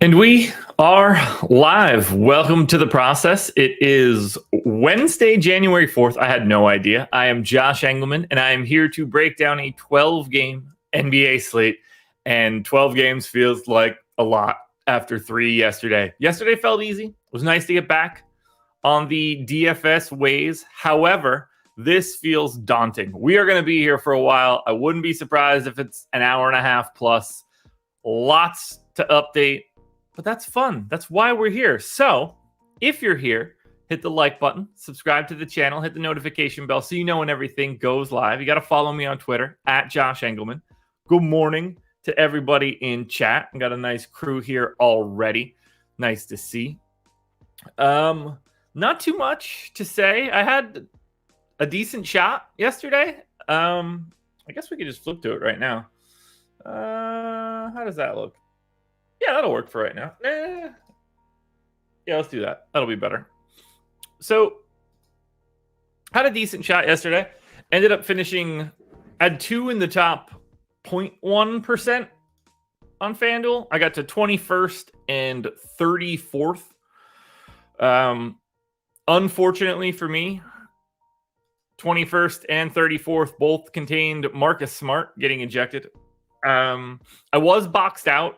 And we are live. Welcome to the process. It is Wednesday, January 4th. I had no idea. I am Josh Engleman, and I am here to break down a 12-game NBA slate. And 12 games feels like a lot after 3 yesterday. Yesterday felt easy. It was nice to get back on the DFS ways. However, this feels daunting. We are going to be here for a while. I wouldn't be surprised if it's an hour and a half plus. Lots to update. But that's fun. That's why we're here. So if you're here, hit the like button, subscribe to the channel, hit the notification bell so you know when everything goes live. You got to follow me on Twitter at Josh Engleman. Good morning to everybody in chat. I got a nice crew here already. Nice to see. Not too much to say. I had a decent shot yesterday. I guess we could just flip to it right now. How does that look? Yeah, that'll work for right now. Yeah, let's do that. That'll be better. So, had a decent shot yesterday. Ended up finishing, had 2 in the top 0.1% on FanDuel. I got to 21st and 34th. Unfortunately for me, 21st and 34th both contained Marcus Smart getting ejected. I was boxed out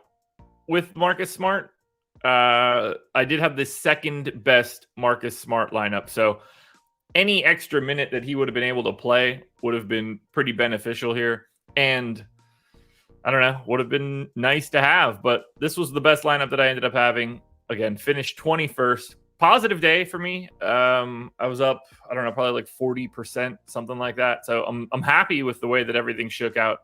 with Marcus Smart. I did have the second best Marcus Smart lineup. So any extra minute that he would have been able to play would have been pretty beneficial here. And I don't know, would have been nice to have. But this was the best lineup that I ended up having. Again, finished 21st. Positive day for me. I was up, I don't know, probably like 40%, something like that. So I'm happy with the way that everything shook out.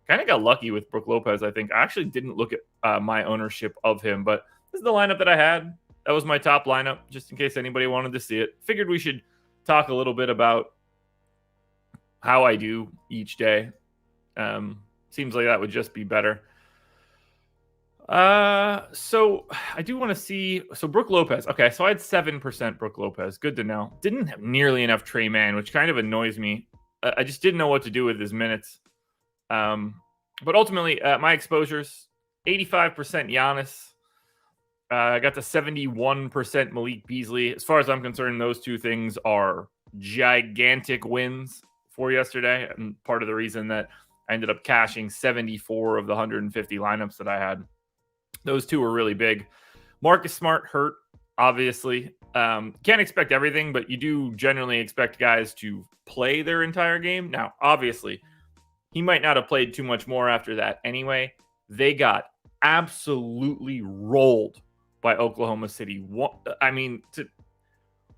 Kind of got lucky with Brook Lopez, I think. I actually didn't look at my ownership of him, but this is the lineup that I had. That was my top lineup, just in case anybody wanted to see it. Figured we should talk a little bit about how I do each day. Seems like that would just be better. So I do want to see. So Brook Lopez. Okay, so I had 7% Brook Lopez. Good to know. Didn't have nearly enough Trey Mann, which kind of annoys me. I just didn't know what to do with his minutes. But ultimately, my exposures, 85% Giannis. I got to 71% Malik Beasley. As far as I'm concerned, those two things are gigantic wins for yesterday. And part of the reason that I ended up cashing 74 of the 150 lineups that I had. Those two were really big. Marcus Smart hurt, obviously. Can't expect everything, but you do generally expect guys to play their entire game. Now, obviously, he might not have played too much more after that anyway. They got absolutely rolled by Oklahoma City. I mean,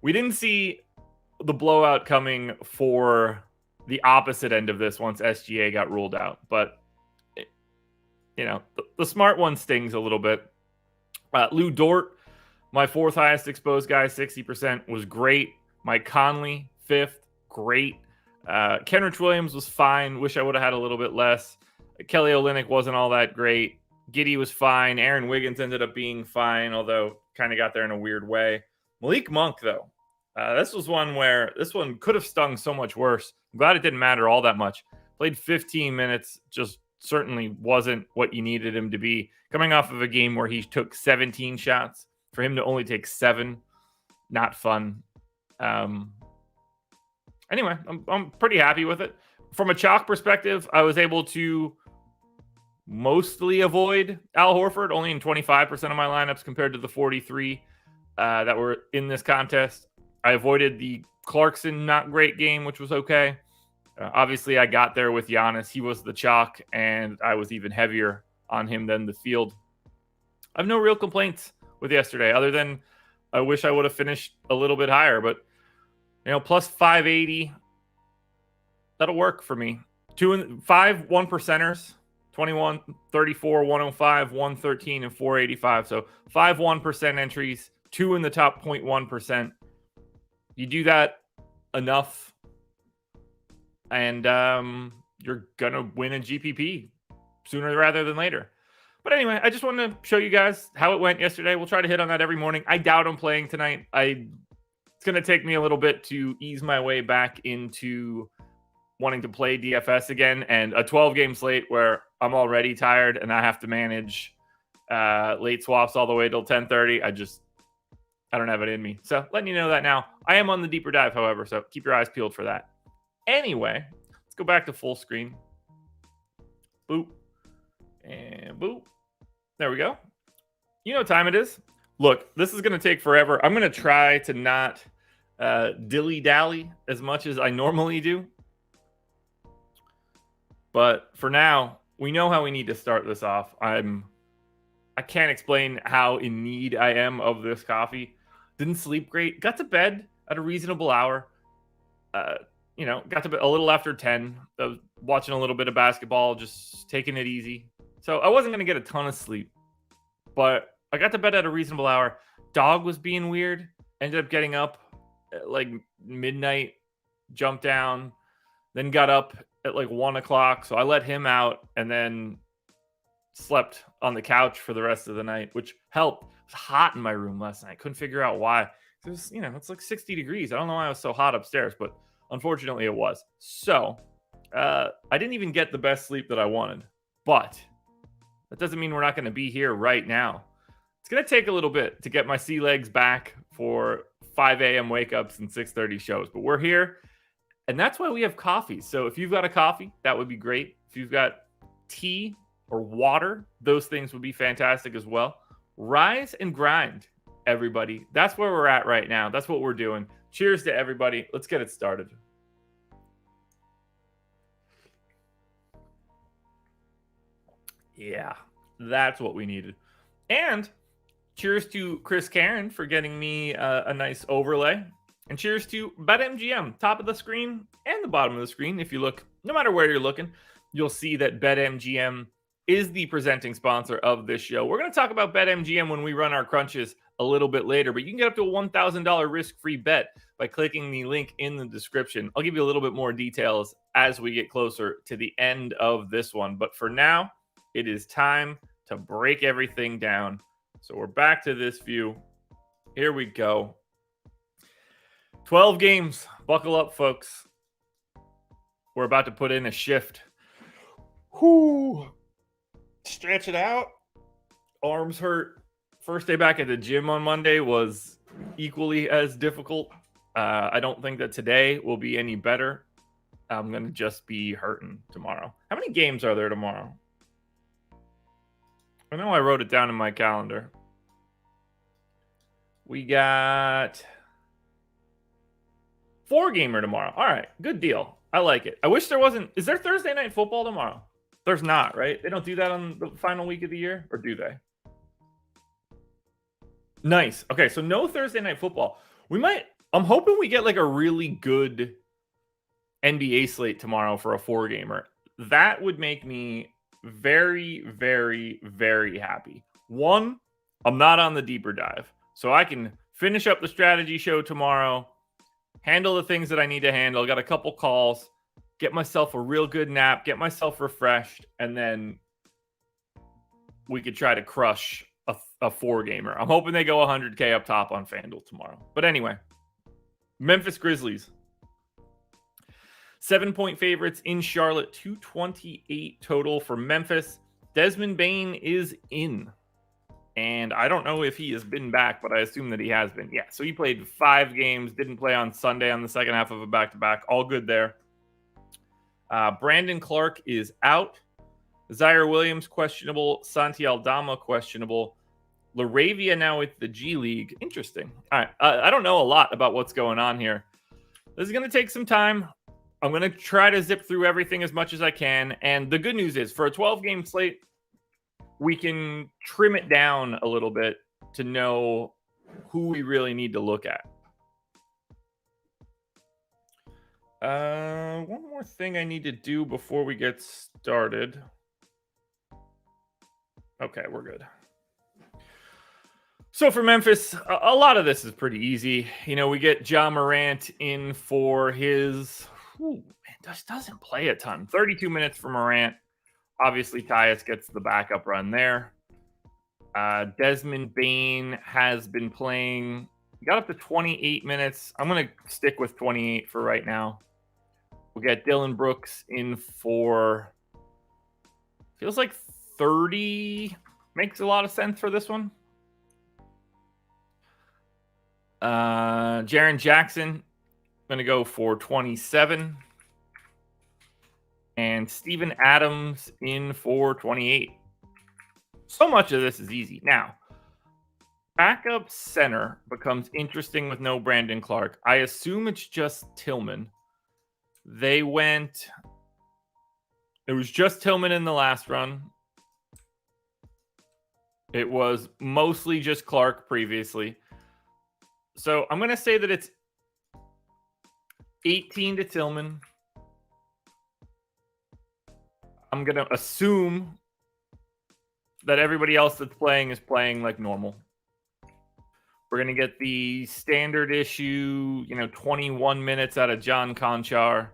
we didn't see the blowout coming for the opposite end of this once SGA got ruled out. But, the Smart one stings a little bit. Lou Dort, my 4th highest exposed guy, 60%, was great. Mike Conley, 5th, great. Kenrich Williams was fine. Wish I would have had a little bit less. Kelly Olynyk wasn't all that great. Giddey was fine. Aaron Wiggins ended up being fine, although kind of got there in a weird way. Malik Monk, though. This was one where this one could have stung so much worse. I'm glad it didn't matter all that much. Played 15 minutes. Just certainly wasn't what you needed him to be. Coming off of a game where he took 17 shots. For him to only take 7, not fun. Anyway, I'm pretty happy with it. From a chalk perspective, I was able to mostly avoid Al Horford, only in 25% of my lineups compared to the 43 that were in this contest. I avoided the Clarkson not great game, which was okay. Obviously, I got there with Giannis. He was the chalk, and I was even heavier on him than the field. I have no real complaints with yesterday, other than I wish I would have finished a little bit higher, but plus 580, that'll work for me. 5 1%ers, 21, 34, 105, 113, and 485. So 5 1% entries, 2 in the top 0.1%. You do that enough, and you're going to win a GPP sooner rather than later. But anyway, I just wanted to show you guys how it went yesterday. We'll try to hit on that every morning. I doubt I'm playing tonight. It's going to take me a little bit to ease my way back into wanting to play DFS again, and a 12-game slate where I'm already tired and I have to manage late swaps all the way till 10:30. I don't have it in me. So letting you know that now. I am on the deeper dive, however, so keep your eyes peeled for that. Anyway, let's go back to full screen. Boop. And boop. There we go. You know what time it is. Look, this is going to take forever. I'm going to try to not dilly-dally as much as I normally do. But for now, we know how we need to start this off. I can't explain how in need I am of this coffee. Didn't sleep great. Got to bed at a reasonable hour. Got to bed a little after 10. I was watching a little bit of basketball, just taking it easy. So I wasn't going to get a ton of sleep. But I got to bed at a reasonable hour. Dog was being weird. Ended up getting up at like midnight, jumped down, then got up at like 1 o'clock. So I let him out and then slept on the couch for the rest of the night, which helped. It was hot in my room last night. Couldn't figure out why. It was, it's like 60 degrees. I don't know why it was so hot upstairs, but unfortunately it was. So I didn't even get the best sleep that I wanted, but that doesn't mean we're not going to be here right now. It's going to take a little bit to get my sea legs back for 5 a.m. wake-ups and 6:30 shows, but we're here, and that's why we have coffee. So if you've got a coffee, that would be great. If you've got tea or water, those things would be fantastic as well. Rise and grind, everybody. That's where we're at right now. That's what we're doing. Cheers to everybody. Let's get it started. Yeah, that's what we needed. And cheers to Chris Karen for getting me a nice overlay. And cheers to BetMGM, top of the screen and the bottom of the screen. If you look, no matter where you're looking, you'll see that BetMGM is the presenting sponsor of this show. We're going to talk about BetMGM when we run our crunches a little bit later, but you can get up to a $1,000 risk-free bet by clicking the link in the description. I'll give you a little bit more details as we get closer to the end of this one. But for now, it is time to break everything down. So we're back to this view. Here we go. 12 games. Buckle up, folks. We're about to put in a shift. Whoo. Stretch it out. Arms hurt. First day back at the gym on Monday was equally as difficult. I don't think that today will be any better. I'm going to just be hurting tomorrow. How many games are there tomorrow? I know I wrote it down in my calendar. We got 4-gamer tomorrow. All right, good deal. I like it. I wish there wasn't. Is there Thursday night football tomorrow? There's not, right? They don't do that on the final week of the year, or do they? Nice. Okay, so no Thursday night football. I'm hoping we get like a really good NBA slate tomorrow for a 4-gamer. That would make me very, very, very happy. One, I'm not on the deeper dive, so I can finish up the strategy show tomorrow, handle the things that I need to handle. Got a couple calls, get myself a real good nap, get myself refreshed, and then we could try to crush a 4-gamer. I'm hoping they go 100K up top on FanDuel tomorrow. But anyway, Memphis Grizzlies. 7-point favorites in Charlotte, 228 total for Memphis. Desmond Bane is in. And I don't know if he has been back, but I assume that he has been. Yeah, so he played 5 games, didn't play on Sunday on the second half of a back-to-back. All good there. Brandon Clark is out. Zaire Williams, questionable. Santi Aldama, questionable. Laravia now with the G League. Interesting. All right, I don't know a lot about what's going on here. This is going to take some time. I'm going to try to zip through everything as much as I can. And the good news is, for a 12-game slate, we can trim it down a little bit to know who we really need to look at. One more thing I need to do before we get started. Okay, we're good. So for Memphis, a lot of this is pretty easy. We get Ja Morant in for his... just doesn't play a ton. 32 minutes for Morant. Obviously, Tyus gets the backup run there. Desmond Bane has been playing. He got up to 28 minutes. I'm going to stick with 28 for right now. We'll get Dylan Brooks in for, feels like 30 makes a lot of sense for this one. Jaren Jackson, going to go for 27. And Steven Adams in for 28. So much of this is easy. Now, backup center becomes interesting with no Brandon Clark. I assume it's just Tillman. It was just Tillman in the last run. It was mostly just Clark previously. So I'm going to say that it's 18 to Tillman. I'm going to assume that everybody else that's playing is playing like normal. We're going to get the standard issue, 21 minutes out of John Conchar.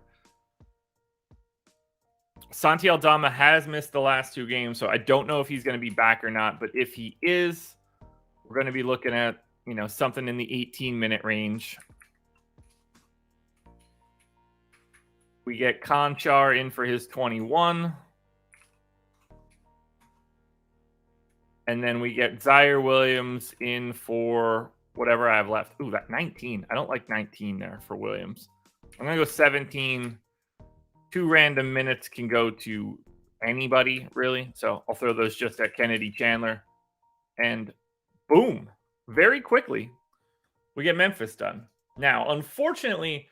Santi Aldama has missed the last 2 games, so I don't know if he's going to be back or not. But if he is, we're going to be looking at, something in the 18-minute range. We get Conchar in for his 21. And then we get Zaire Williams in for whatever I have left. Ooh, that 19. I don't like 19 there for Williams. I'm going to go 17. 2 random minutes can go to anybody, really. So I'll throw those just at Kennedy Chandler. And boom, very quickly, we get Memphis done. Now, unfortunately,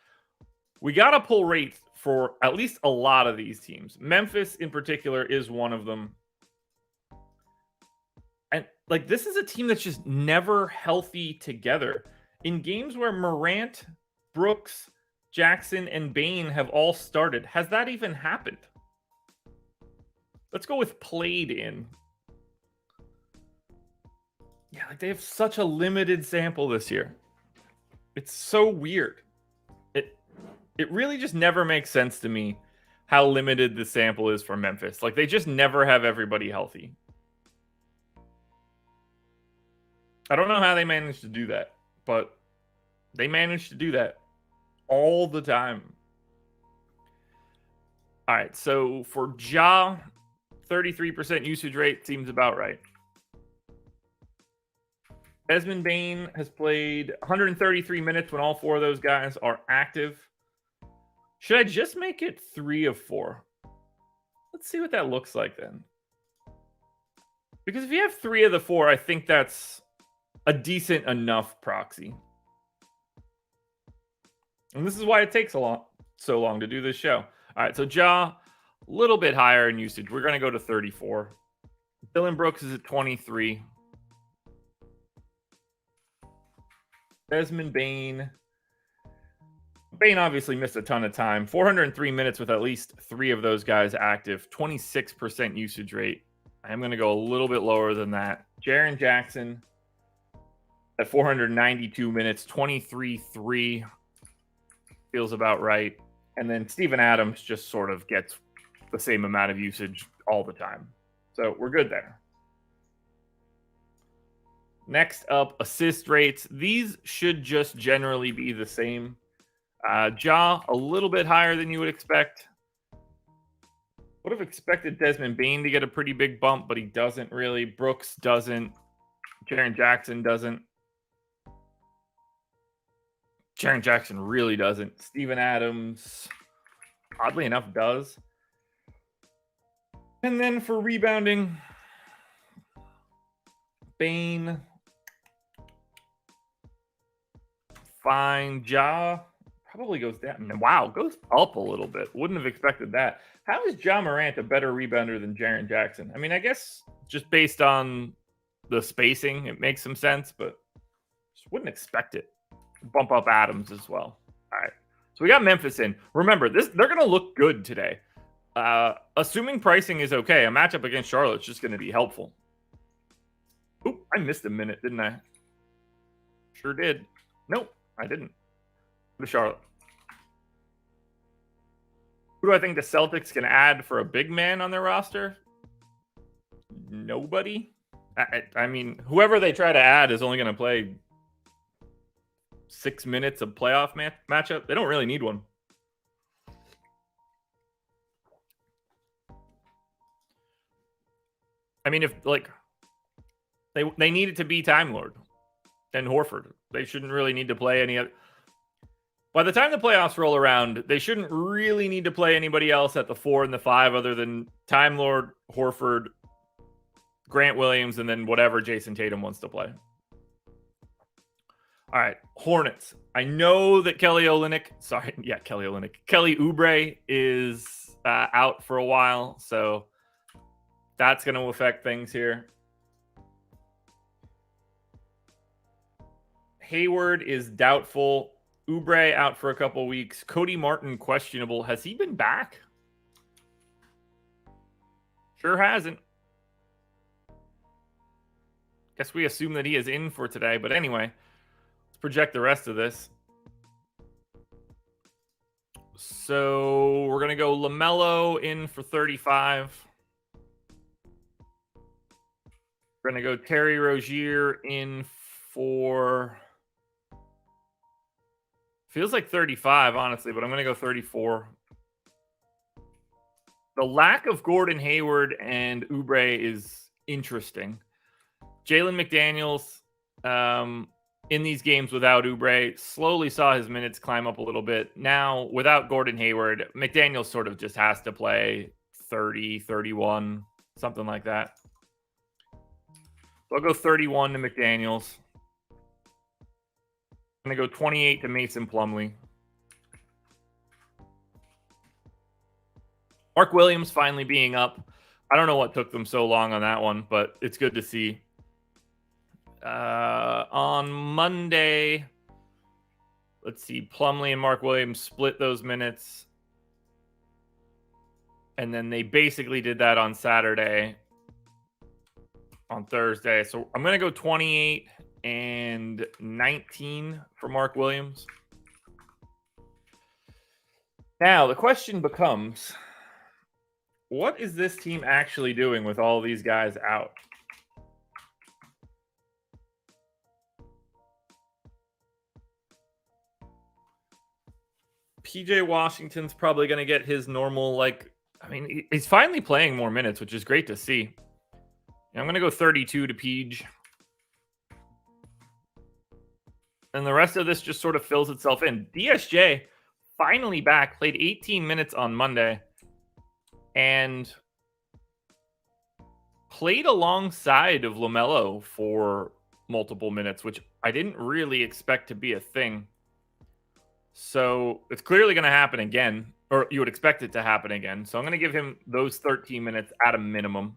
we got to pull rates for at least a lot of these teams. Memphis in particular is one of them. And this is a team that's just never healthy together. In games where Morant, Brooks, Jackson, and Bane have all started, has that even happened? Let's go with played in. Yeah, they have such a limited sample this year. It's so weird. It really just never makes sense to me how limited the sample is for Memphis. They just never have everybody healthy. I don't know how they managed to do that, but they managed to do that all the time. All right, so for Ja, 33% usage rate seems about right. Desmond Bane has played 133 minutes when all 4 of those guys are active. Should I just make it 3 of 4? Let's see what that looks like then. Because if you have 3 of the 4, I think that's a decent enough proxy. And this is why it takes so long to do this show. All right, so Ja, a little bit higher in usage. We're going to go to 34. Dylan Brooks is at 23. Desmond Bane. Bane obviously missed a ton of time. 403 minutes with at least 3 of those guys active. 26% usage rate. I am going to go a little bit lower than that. Jaren Jackson at 492 minutes, 23-3. Feels about right. And then Steven Adams just sort of gets the same amount of usage all the time. So we're good there. Next up, assist rates. These should just generally be the same. Ja, a little bit higher than you would expect. Would have expected Desmond Bane to get a pretty big bump, but he doesn't really. Brooks doesn't. Jaren Jackson doesn't. Jaren Jackson really doesn't. Steven Adams, oddly enough, does. And then for rebounding, Bane, fine. Ja probably goes down. Wow, goes up a little bit. Wouldn't have expected that. How is Ja Morant a better rebounder than Jaren Jackson? I mean, I guess just based on the spacing, it makes some sense, but just wouldn't expect it. Bump up Adams as well. All right. So we got Memphis in. Remember, they're going to look good today. Assuming pricing is okay, a matchup against Charlotte's just going to be helpful. Oop, I missed a minute, didn't I? Sure did. Nope, I didn't. To Charlotte. Who do I think the Celtics can add for a big man on their roster? Nobody. I mean, whoever they try to add is only going to play 6 minutes of playoff matchup. They don't really need one. I mean, if like they need it to be Time Lord and Horford. They shouldn't really need to play any other. By the time the playoffs roll around, they shouldn't really need to play anybody else at the 4 and the 5 other than Time Lord, Horford, Grant Williams, and then whatever Jason Tatum wants to play. All right, Hornets. I know that Kelly Oubre is out for a while, so that's going to affect things here. Hayward is doubtful. Oubre out for a couple weeks. Cody Martin questionable. Has he been back? Sure hasn't. Guess we assume that he is in for today. But anyway, let's project the rest of this. So we're going to go LaMelo in for 35. We're going to go Terry Rozier in for... Feels like 35, honestly, but I'm going to go 34. The lack of Gordon Hayward and Oubre is interesting. Jalen McDaniels, in these games without Oubre, slowly saw his minutes climb up a little bit. Now, without Gordon Hayward, McDaniels sort of just has to play 30, 31, something like that. So I'll go 31 to McDaniels. I'm going to go 28 to Mason Plumlee. Mark Williams finally being up. I don't know what took them so long on that one, but it's good to see. On Monday, let's see, Plumlee and Mark Williams split those minutes. And then they basically did that on Saturday, on Thursday. So I'm going to go 28 and 19 for Mark Williams. Now, the question becomes, what is this team actually doing with all these guys out? PJ Washington's probably going to get his normal, he's finally playing more minutes, which is great to see. I'm going to go 32 to Peej. And the rest of this just sort of fills itself in. DSJ finally back, played 18 minutes on Monday, and played alongside of LaMelo for multiple minutes, which I didn't really expect to be a thing. So it's clearly going to happen again, or you would expect it to happen again. So I'm going to give him those 13 minutes at a minimum.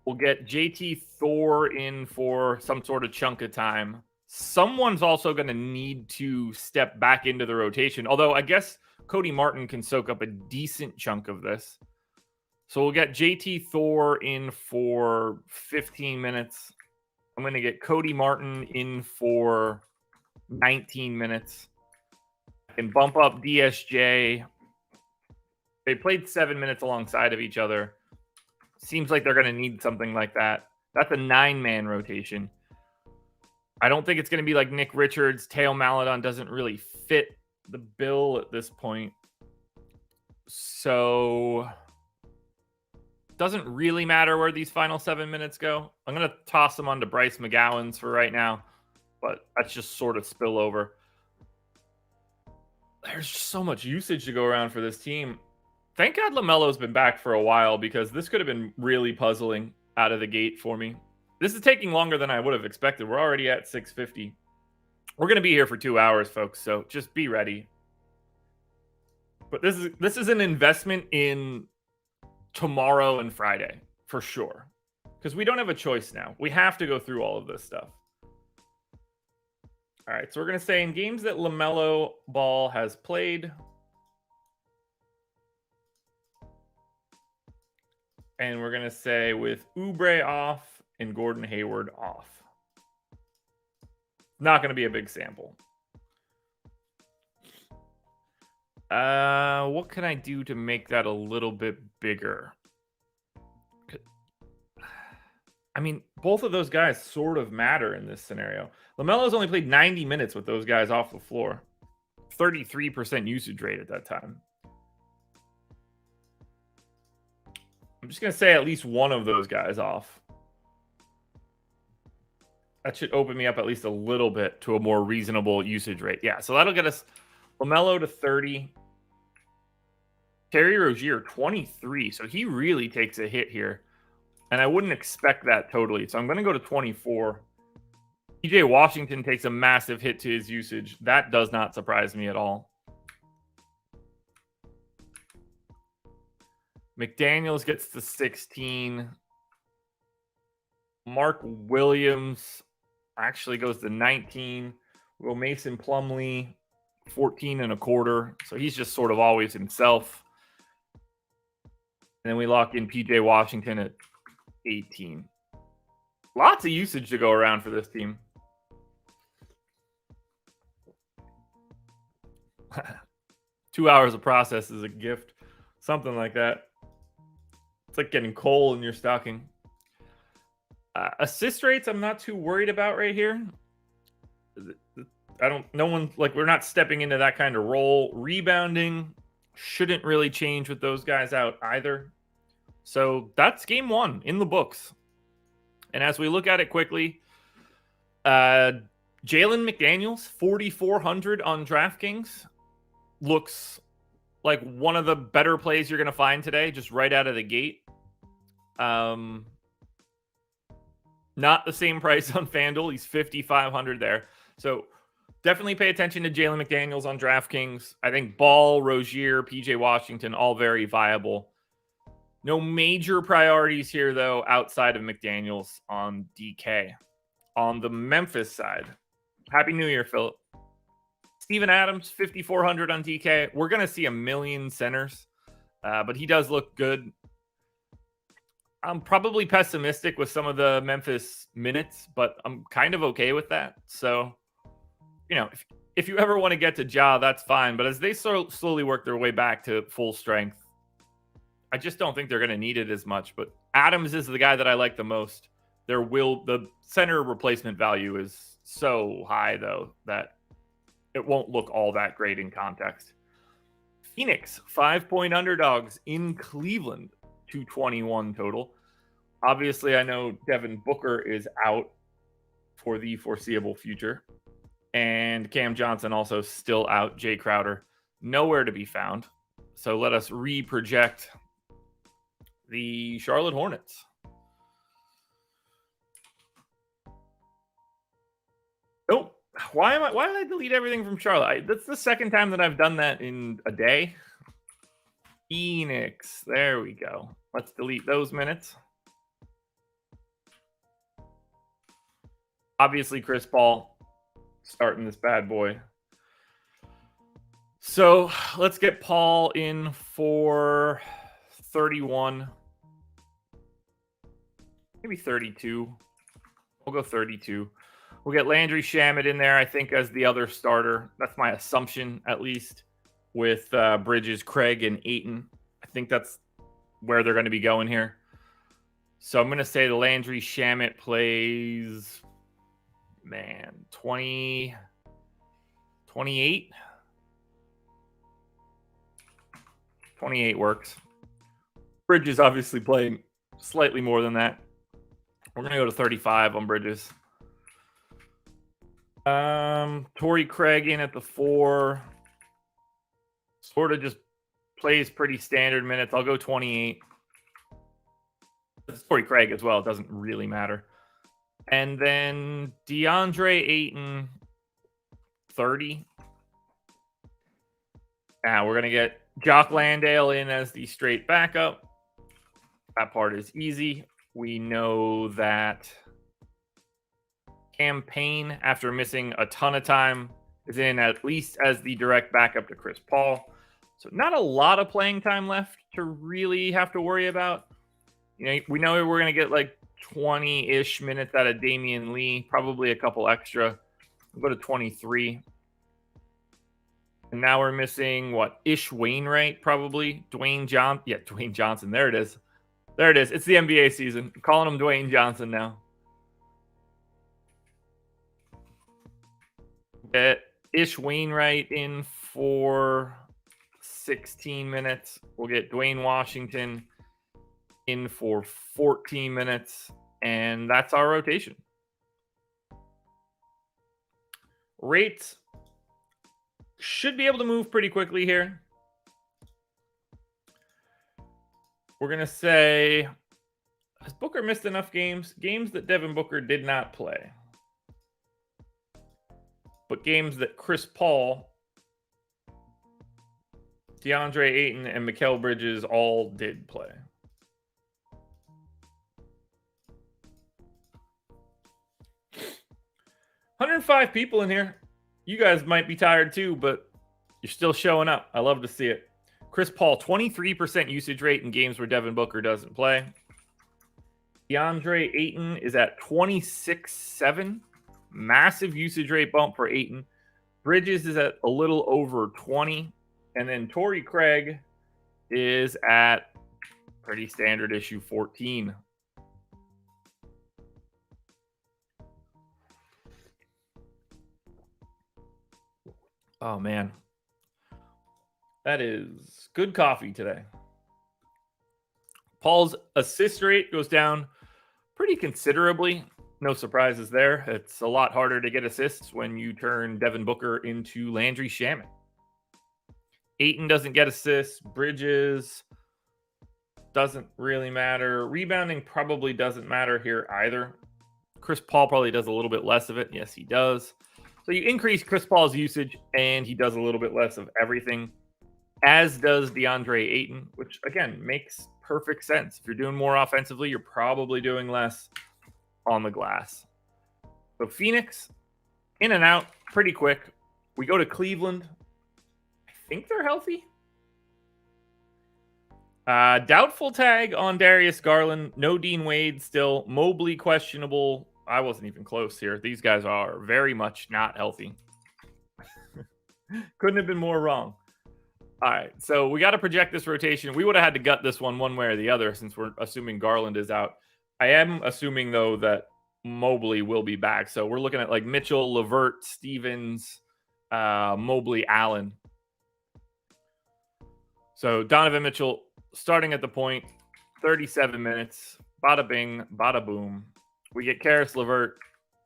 We'll get JT Thor in for some sort of chunk of time. Someone's also going to need to step back into the rotation, although I guess Cody Martin can soak up a decent chunk of this. So we'll get JT Thor in for 15 minutes. I'm going to get Cody Martin in for 19 minutes. I can bump up DSJ. They played 7 minutes alongside of each other. Seems like they're going to need something like that. That's a 9-man rotation. I don't think it's going to be like Nick Richards. Teo Maledon doesn't really fit the bill at this point. So doesn't really matter where these final 7 minutes go. I'm going to toss them onto Bryce McGowan's for right now, but that's just sort of spillover. There's just so much usage to go around for this team. Thank God LaMelo's been back for a while, because this could have been really puzzling out of the gate for me. This is taking longer than I would have expected. We're already at 6:50. We're going to be here for 2 hours, folks, so just be ready. But this is an investment in tomorrow and Friday, for sure. Because we don't have a choice now. We have to go through all of this stuff. All right, so we're going to say in games that LaMelo Ball has played... And we're going to say with Oubre off and Gordon Hayward off. Not going to be a big sample. What can I do to make that a little bit bigger? I mean, both of those guys sort of matter in this scenario. LaMelo's only played 90 minutes with those guys off the floor. 33% usage rate at that time. I'm just going to say at least one of those guys off. That should open me up at least a little bit to a more reasonable usage rate. Yeah, so that'll get us LaMelo to 30. Terry Rozier, 23. So he really takes a hit here. And I wouldn't expect that totally. So I'm going to go to 24. PJ Washington takes a massive hit to his usage. That does not surprise me at all. McDaniels gets to 16. Mark Williams actually goes to 19. Will Mason Plumlee, 14 and a quarter. So he's just sort of always himself. And then we lock in PJ Washington at 18. Lots of usage to go around for this team. 2 hours of process is a gift. Something like that. It's like getting coal in your stocking. Assist rates, I'm not too worried about right here. We're not stepping into that kind of role. Rebounding shouldn't really change with those guys out either. So that's game one in the books. And as we look at it quickly, Jalen McDaniels, 4,400 on DraftKings, looks like one of the better plays you're going to find today, just right out of the gate. Not the same price on FanDuel. He's 5,500 there. So definitely pay attention to Jalen McDaniels on DraftKings. I think Ball, Rozier, PJ Washington, all very viable. No major priorities here, though, outside of McDaniels on DK. On the Memphis side, Happy New Year, Philip. Steven Adams, 5,400 on DK. We're going to see a million centers, but he does look good. I'm probably pessimistic with some of the Memphis minutes, but I'm kind of okay with that. So, if you ever want to get to Ja, that's fine. But as they slowly work their way back to full strength, I just don't think they're going to need it as much. But Adams is the guy that I like the most. The center replacement value is so high, though, that it won't look all that great in context. Phoenix, 5-point underdogs in Cleveland. 221 total. Obviously, I know Devin Booker is out for the foreseeable future. And Cam Johnson also still out. Jay Crowder, nowhere to be found. So let us re-project the Charlotte Hornets. Oh, why did I delete everything from Charlotte? That's the second time that I've done that in a day. Phoenix. There we go. Let's delete those minutes. Obviously, Chris Paul starting this bad boy. So let's get Paul in for 31. Maybe 32. We'll go 32. We'll get Landry Shamet in there, I think, as the other starter. That's my assumption, at least, with Bridges, Craig, and Ayton. I think that's where they're going to be going here. So I'm going to say the Landry Shamet plays, 28. 28 works. Bridges obviously playing slightly more than that. We're going to go to 35 on Bridges. Torrey Craig in at the 4. Sort of just plays pretty standard minutes. I'll go 28. It's Torrey Craig as well. It doesn't really matter. And then DeAndre Ayton, 30. Now we're going to get Jock Landale in as the straight backup. That part is easy. We know that Cam Payne, after missing a ton of time, is in at least as the direct backup to Chris Paul. So not a lot of playing time left to really have to worry about. We know we're going to get like 20-ish minutes out of Damian Lee, probably a couple extra. We'll go to 23. And now we're missing, Ish Wainwright, probably. Dwayne Johnson. There it is. It's the NBA season. I'm calling him Dwayne Johnson now. Get Ish Wainwright in for 16 minutes. We'll get Dwayne Washington in for 14 minutes, and that's our rotation. Rates should be able to move pretty quickly here. We're going to say, has Booker missed enough games? Games that Devin Booker did not play. But games that Chris Paul, DeAndre Ayton, and Mikal Bridges all did play. $105 people in here. You guys might be tired too, but you're still showing up. I love to see it. Chris Paul, 23% usage rate in games where Devin Booker doesn't play. DeAndre Ayton is at 26.7. Massive usage rate bump for Ayton. Bridges is at a little over 20. And then Torrey Craig is at pretty standard issue 14. Oh, man. That is good coffee today. Paul's assist rate goes down pretty considerably. No surprises there. It's a lot harder to get assists when you turn Devin Booker into Landry Shamet. Ayton doesn't get assists. Bridges doesn't really matter. Rebounding probably doesn't matter here either. Chris Paul probably does a little bit less of it. Yes, he does. So you increase Chris Paul's usage, and he does a little bit less of everything, as does DeAndre Ayton, which, again, makes perfect sense. If you're doing more offensively, you're probably doing less on the glass. So Phoenix, in and out pretty quick. We go to Cleveland. I think they're healthy. Doubtful tag on Darius Garland. No Dean Wade still. Mobley questionable. I wasn't even close here. These guys are very much not healthy. Couldn't have been more wrong. All right, so we got to project this rotation. We would have had to gut this one way or the other since we're assuming Garland is out. I am assuming, though, that Mobley will be back. So we're looking at like Mitchell, LeVert, Stevens, Mobley, Allen. So Donovan Mitchell starting at the point, 37 minutes. Bada bing, bada boom. We get Karis LeVert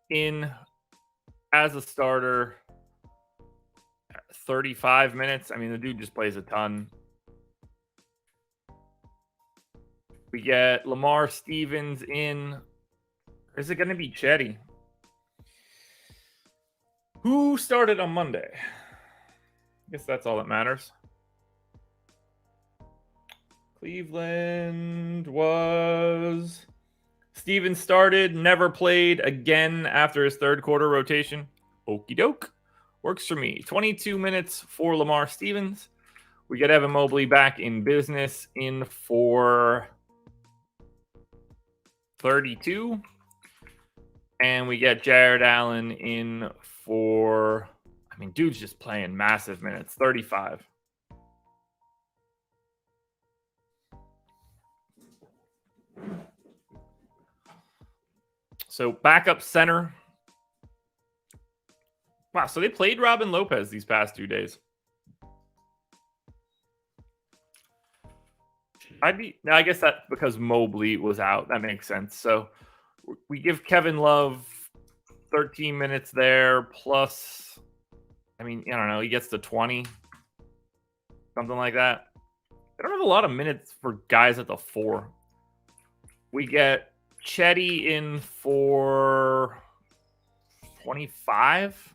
in as a starter. 35 minutes. I mean, the dude just plays a ton. We get Lamar Stevens in. Or is it going to be Chetty? Who started on Monday? I guess that's all that matters. Cleveland was... Stevens started, never played again after his third quarter rotation. Okie doke. Works for me. 22 minutes for Lamar Stevens. We get Evan Mobley back in business in for 32. And we get Jared Allen in for, I mean, dude's just playing massive minutes, 35. So backup center. Wow, so they played Robin Lopez these past 2 days. I guess that's because Mobley was out. That makes sense. So we give Kevin Love 13 minutes there, plus, I mean, I don't know, he gets to 20, something like that. I don't have a lot of minutes for guys at the 4. We get Chetty in for 25.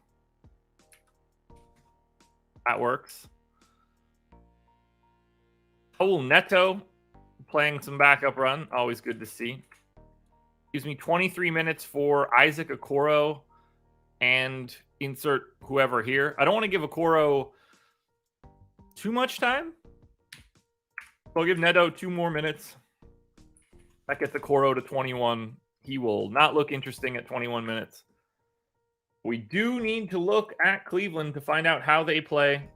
That works. Raul Neto playing some backup run. Always good to see. Gives me 23 minutes for Isaac Okoro and insert whoever here. I don't want to give Okoro too much time. I'll give Neto 2 more minutes. That gets Okoro to 21. He will not look interesting at 21 minutes. We do need to look at Cleveland to find out how they play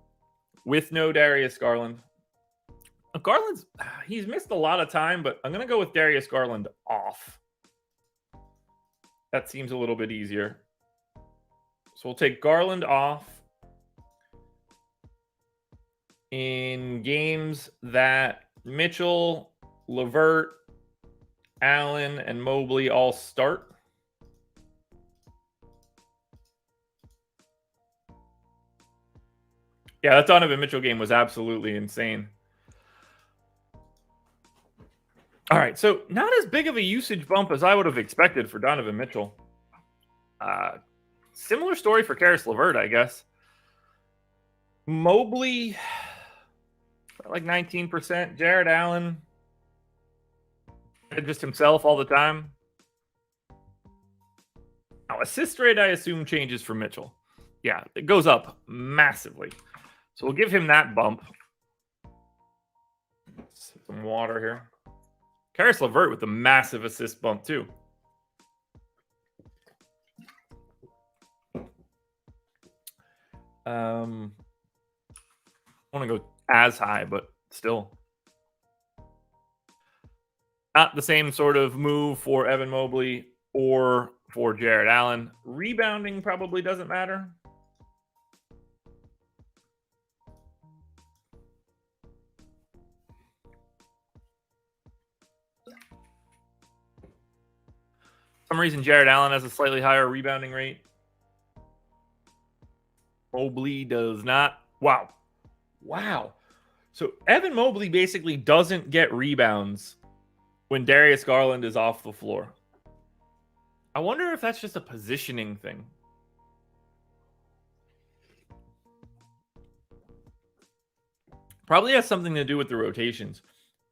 with no Darius Garland. He's missed a lot of time, but I'm going to go with Darius Garland off. That seems a little bit easier. So we'll take Garland off in games that Mitchell, LeVert, Allen and Mobley all start. Yeah, that Donovan Mitchell game was absolutely insane. All right, so not as big of a usage bump as I would have expected for Donovan Mitchell. Similar story for Karis LeVert, I guess. Mobley, like 19%. Jared Allen, just himself all the time. Now, assist rate, I assume, changes for Mitchell. Yeah, it goes up massively. So we'll give him that bump. Some water here. Karis LeVert with the massive assist bump, too. I want to go as high, but still. Not the same sort of move for Evan Mobley or for Jared Allen. Rebounding probably doesn't matter. For some reason, Jared Allen has a slightly higher rebounding rate. Mobley does not. Wow. So Evan Mobley basically doesn't get rebounds when Darius Garland is off the floor. I wonder if that's just a positioning thing. Probably has something to do with the rotations.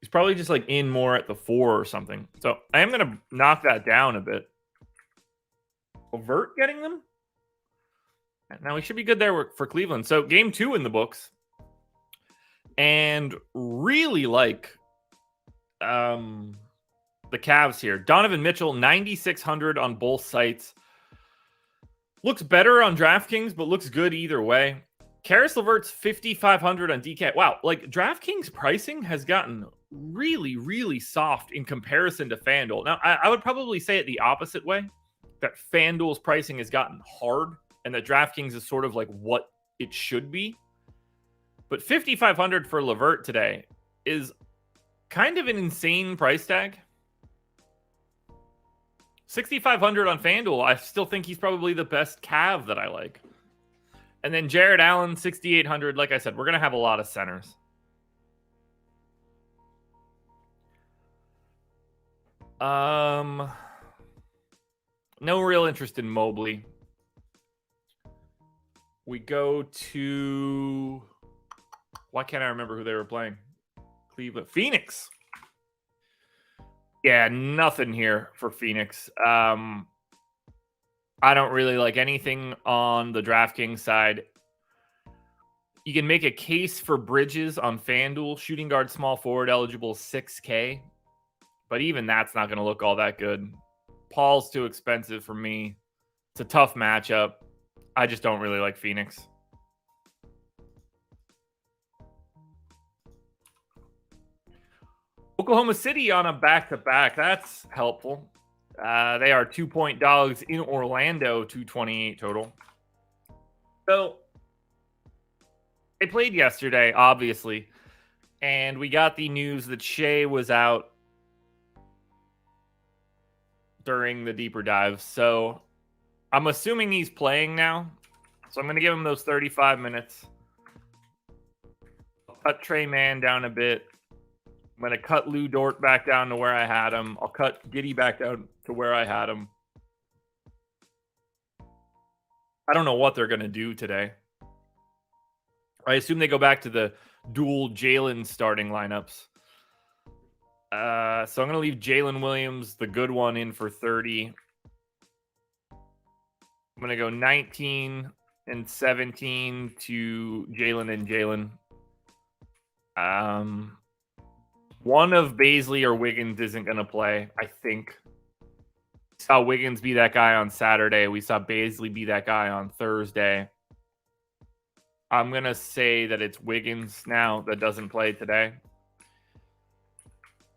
He's probably just like in more at the 4 or something. So I am going to knock that down a bit. LeVert getting them? Now we should be good there for Cleveland. So game 2 in the books. And really like the Cavs here. Donovan Mitchell, 9,600 on both sites. Looks better on DraftKings, but looks good either way. Karis LeVert's 5,500 on DK. Wow, like DraftKings pricing has gotten really, really soft in comparison to FanDuel. Now, I would probably say it the opposite way, that FanDuel's pricing has gotten hard and that DraftKings is sort of like what it should be. But 5,500 for LeVert today is kind of an insane price tag. 6,500 on FanDuel. I still think he's probably the best Cav that I like. And then Jared Allen, 6,800. Like I said, we're going to have a lot of centers. No real interest in Mobley. We go to... Why can't I remember who they were playing? Cleveland. Phoenix. Yeah, nothing here for Phoenix. I don't really like anything on the DraftKings side. You can make a case for Bridges on FanDuel. Shooting guard, small forward, eligible, 6K. But even that's not going to look all that good. Paul's too expensive for me. It's a tough matchup. I just don't really like Phoenix. Oklahoma City on a back-to-back. That's helpful. They are 2-point dogs in Orlando, 228 total. So they played yesterday, obviously, and we got the news that Shea was out during the deeper dive. So I'm assuming he's playing now. So I'm going to give him those 35 minutes. I'll cut Trey Mann down a bit. I'm going to cut Lou Dort back down to where I had him. I'll cut Giddey back down to where I had him. I don't know what they're going to do today. I assume they go back to the dual Jalen starting lineups. So I'm going to leave Jalen Williams, the good one, in for 30. I'm going to go 19 and 17 to Jalen and Jalen. One of Baisley or Wiggins isn't going to play, I think. We saw Wiggins be that guy on Saturday. We saw Baisley be that guy on Thursday. I'm going to say that it's Wiggins now that doesn't play today.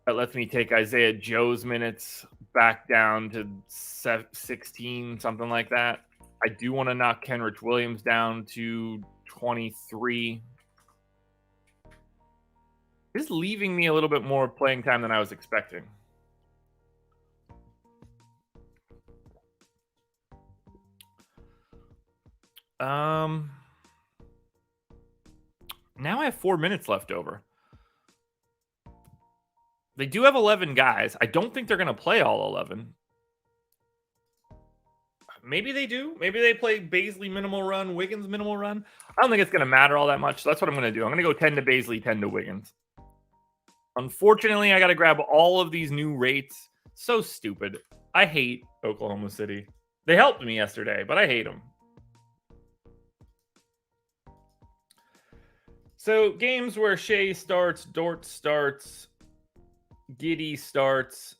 That lets me take Isaiah Joe's minutes back down to 16, something like that. I do want to knock Kenrich Williams down to 23. This is leaving me a little bit more playing time than I was expecting. Now I have 4 minutes left over. They do have 11 guys. I don't think they're going to play all 11. Maybe they do. Maybe they play Baisley minimal run, Wiggins minimal run. I don't think it's going to matter all that much. So that's what I'm going to do. I'm going to go 10 to Baisley, 10 to Wiggins. Unfortunately, I got to grab all of these new rates. So stupid. I hate Oklahoma City. They helped me yesterday, but I hate them. So games where Shea starts, Dort starts, Giddey starts,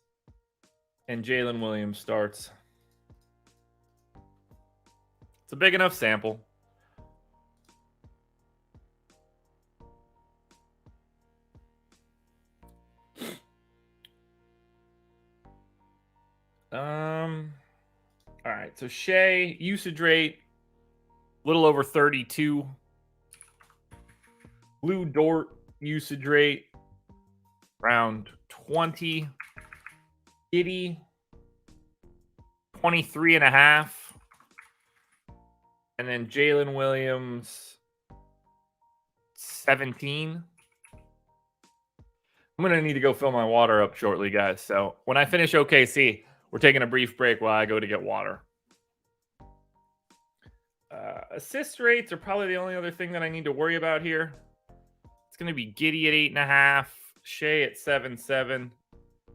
and Jalen Williams starts. It's a big enough sample. All right, so Shea, usage rate, a little over 32. Blue Dort, usage rate, around 20. Giddey, 23.5. And then Jalen Williams, 17. I'm going to need to go fill my water up shortly, guys. So when I finish OKC, we're taking a brief break while I go to get water. Assist rates are probably the only other thing that I need to worry about here. It's going to be Giddey at 8.5, Shea at 7.7.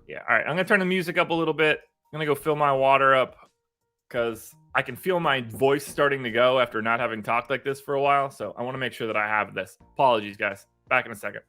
Yeah, all right. I'm going to turn the music up a little bit. I'm going to go fill my water up because I can feel my voice starting to go after not having talked like this for a while. So I want to make sure that I have this. Apologies, guys. Back in a second.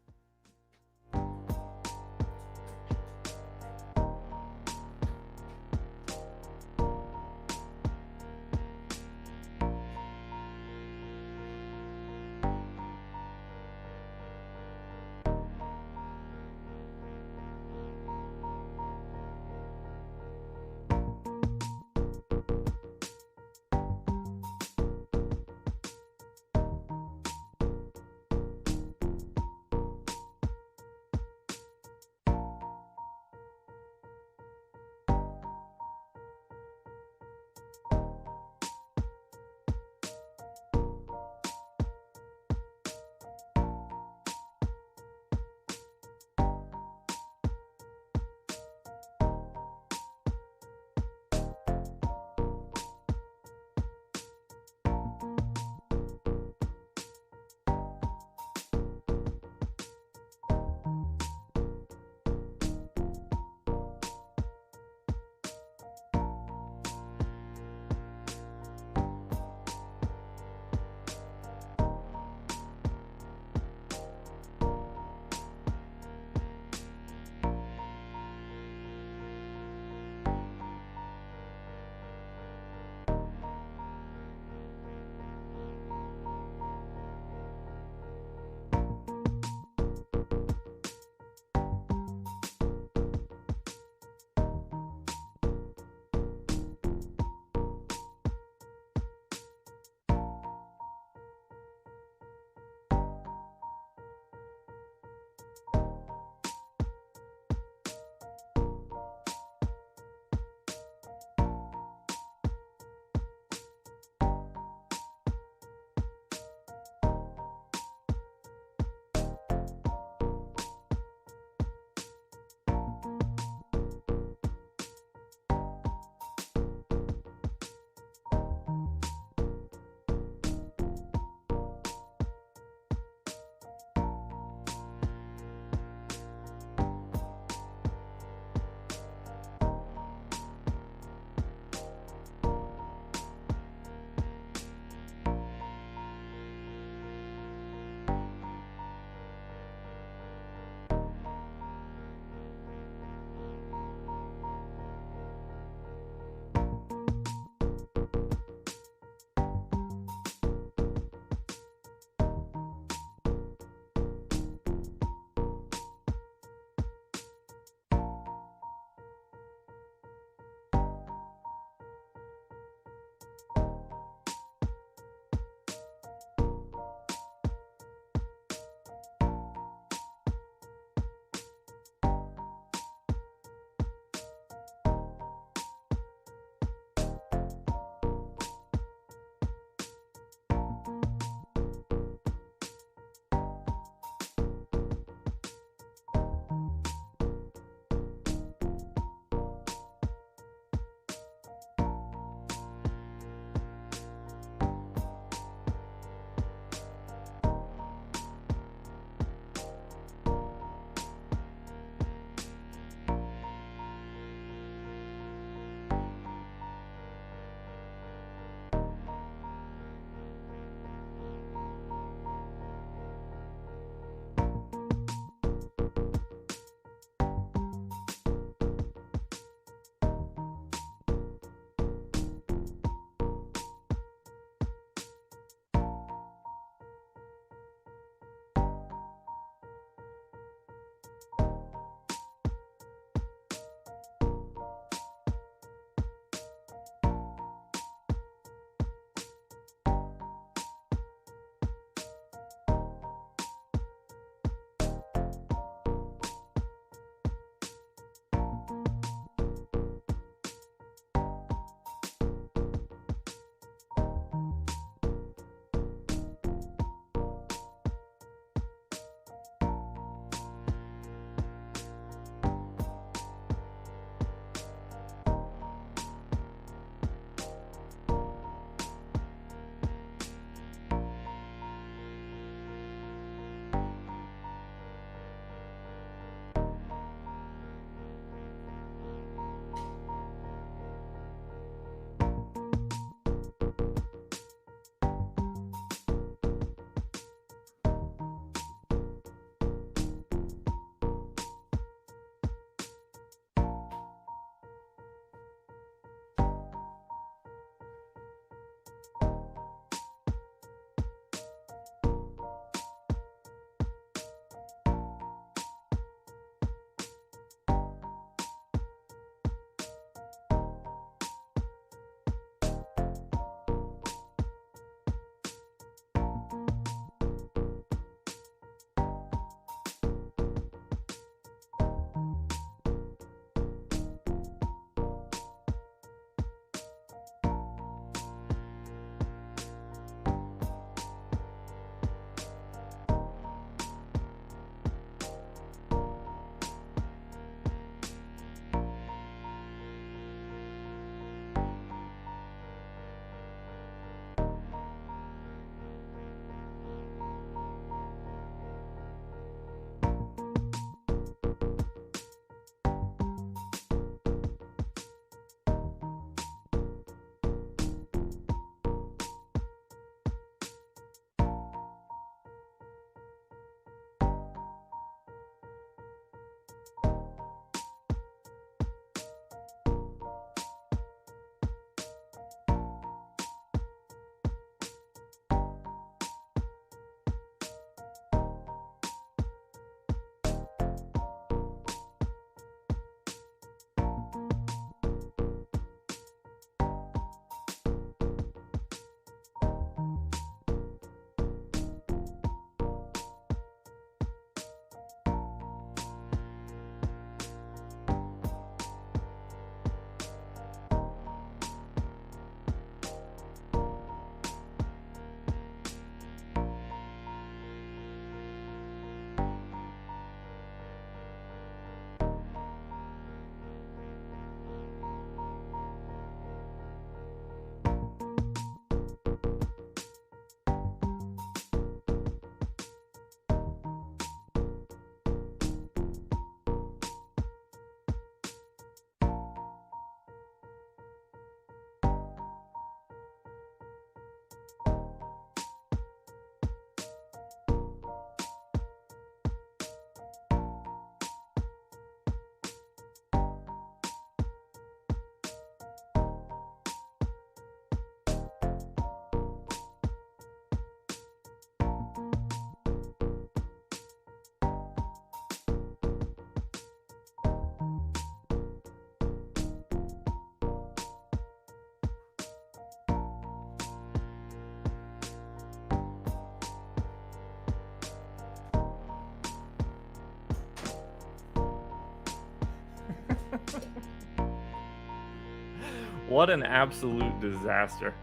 What an absolute disaster.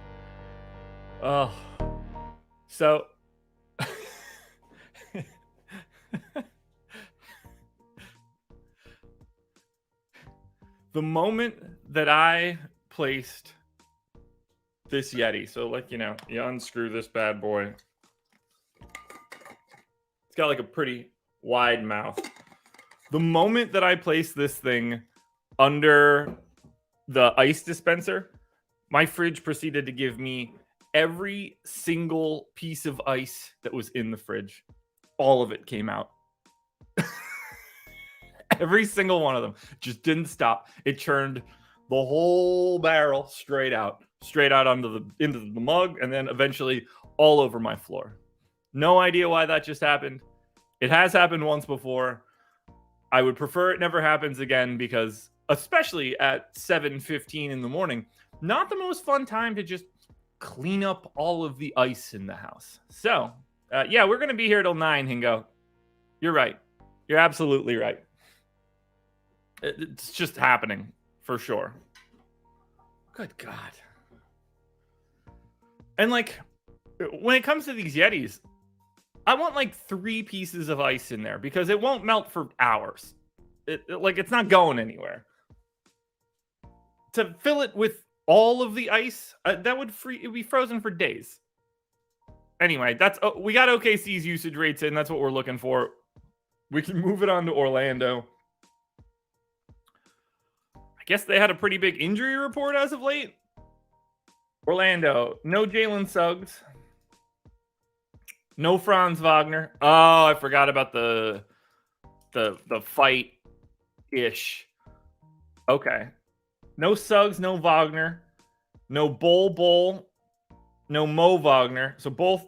Oh. So the moment that I placed this Yeti, so like, you unscrew this bad boy. It's got like a pretty wide mouth. The moment that I placed this thing under the ice dispenser, my fridge proceeded to give me every single piece of ice that was in the fridge. All of it came out. Every single one of them just didn't stop. It churned the whole barrel straight out into the mug, and then eventually all over my floor. No idea why that just happened. It has happened once before. I would prefer it never happens again, because especially at 7:15 in the morning, not the most fun time to just clean up all of the ice in the house. So, yeah, we're going to be here till 9, Hingo. You're right. You're absolutely right. It's just happening for sure. Good God. And like, when it comes to these Yetis, I want like 3 pieces of ice in there because it won't melt for hours. It's not going anywhere. To fill it with all of the ice, it'd be frozen for days. Anyway, we got OKC's usage rates in. That's what we're looking for. We can move it on to Orlando. I guess they had a pretty big injury report as of late. Orlando, no Jalen Suggs. No Franz Wagner. Oh, I forgot about the fight-ish. Okay. No Suggs, no Wagner. No Bol, no Mo Wagner. So both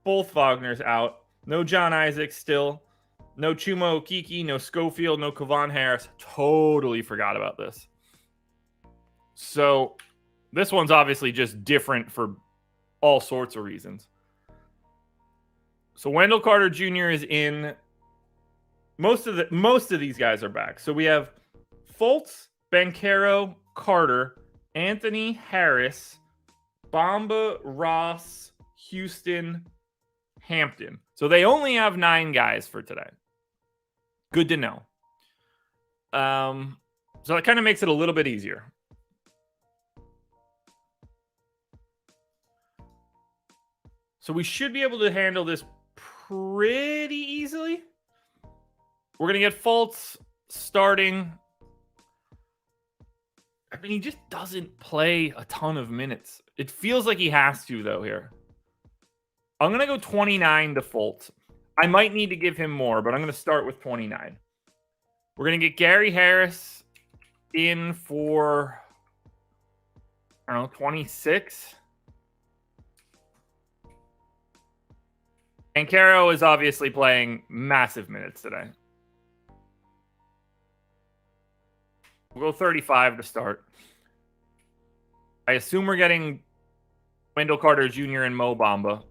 Wagner's out. No John Isaac still. No Chuma Okeke, no Schofield, no Kevon Harris. Totally forgot about this. So this one's obviously just different for all sorts of reasons. So Wendell Carter Jr. is in. Most of these guys are back. So we have Fultz, Banchero, Carter, Anthony, Harris, Bamba, Ross, Houston, Hampton. So they only have 9 guys for today. Good to know. So that kind of makes it a little bit easier. So we should be able to handle this pretty easily. We're going to get Fultz starting. I mean, he just doesn't play a ton of minutes. It feels like he has to, though, here. I'm going to go 29 to Fultz. I might need to give him more, but I'm going to start with 29. We're going to get Gary Harris in for, I don't know, 26. And Caro is obviously playing massive minutes today. We'll go 35 to start. I assume we're getting Wendell Carter Jr. and Mo Bamba.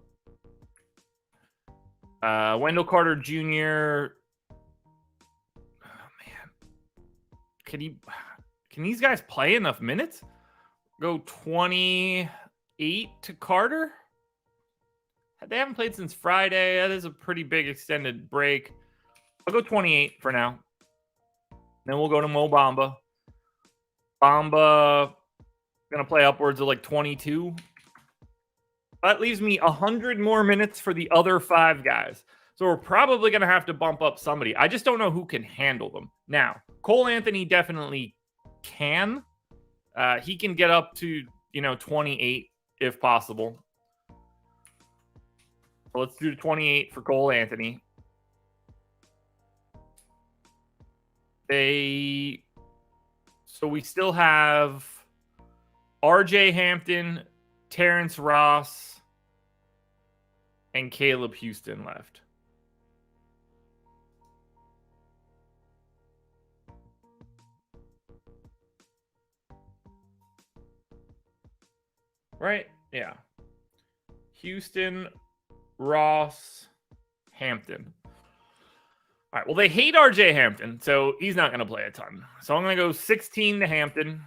Wendell Carter Jr. Oh, man. Can these guys play enough minutes? Go 28 to Carter? They haven't played since Friday. That is a pretty big extended break. I'll go 28 for now. Then we'll go to Mo Bamba. Bamba going to play upwards of like 22. That leaves me 100 more minutes for the other 5 guys. So we're probably going to have to bump up somebody. I just don't know who can handle them. Now, Cole Anthony definitely can. He can get up to, 28 if possible. So let's do 28 for Cole Anthony. So we still have RJ Hampton, Terrence Ross, and Caleb Houston left. Right? Yeah. Houston, Ross, Hampton. All right, well, they hate RJ Hampton, so he's not going to play a ton. So I'm going to go 16 to Hampton.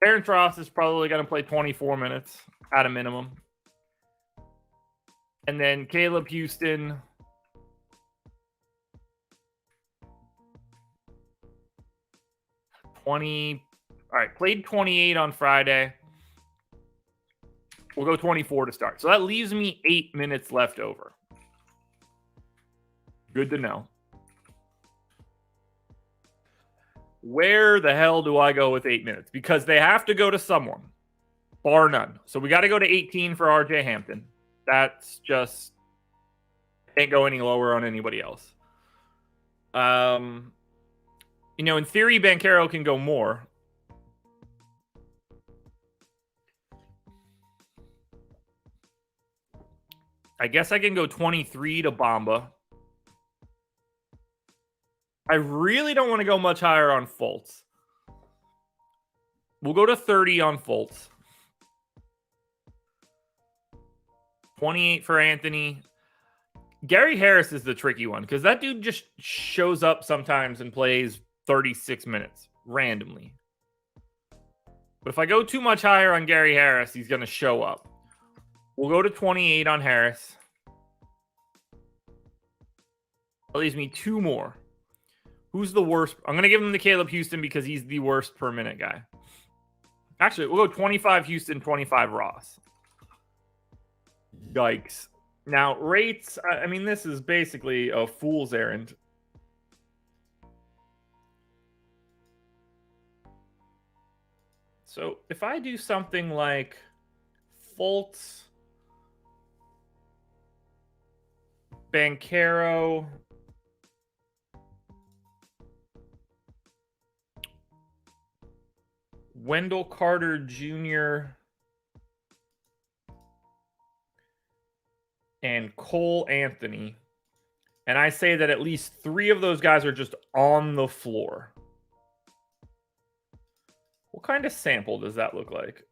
Terrence Ross is probably going to play 24 minutes at a minimum. And then Caleb Houston. Played 28 on Friday. We'll go 24 to start. So that leaves me 8 minutes left over. Good to know. Where the hell do I go with 8 minutes? Because they have to go to someone, bar none. So we got to go to 18 for RJ Hampton. That's just can't go any lower on anybody else. In theory, Banchero can go more. I guess I can go 23 to Bamba. I really don't want to go much higher on Fultz. We'll go to 30 on Fultz. 28 for Anthony. Gary Harris is the tricky one because that dude just shows up sometimes and plays 36 minutes randomly. But if I go too much higher on Gary Harris, he's going to show up. We'll go to 28 on Harris. That leaves me 2 more. Who's the worst? I'm going to give him to Caleb Houston because he's the worst per minute guy. Actually, we'll go 25 Houston, 25 Ross. Yikes. Now, rates, I mean, this is basically a fool's errand. So if I do something like Fultz, Banchero, Wendell Carter Jr., and Cole Anthony, and I say that at least 3 of those guys are just on the floor. What kind of sample does that look like?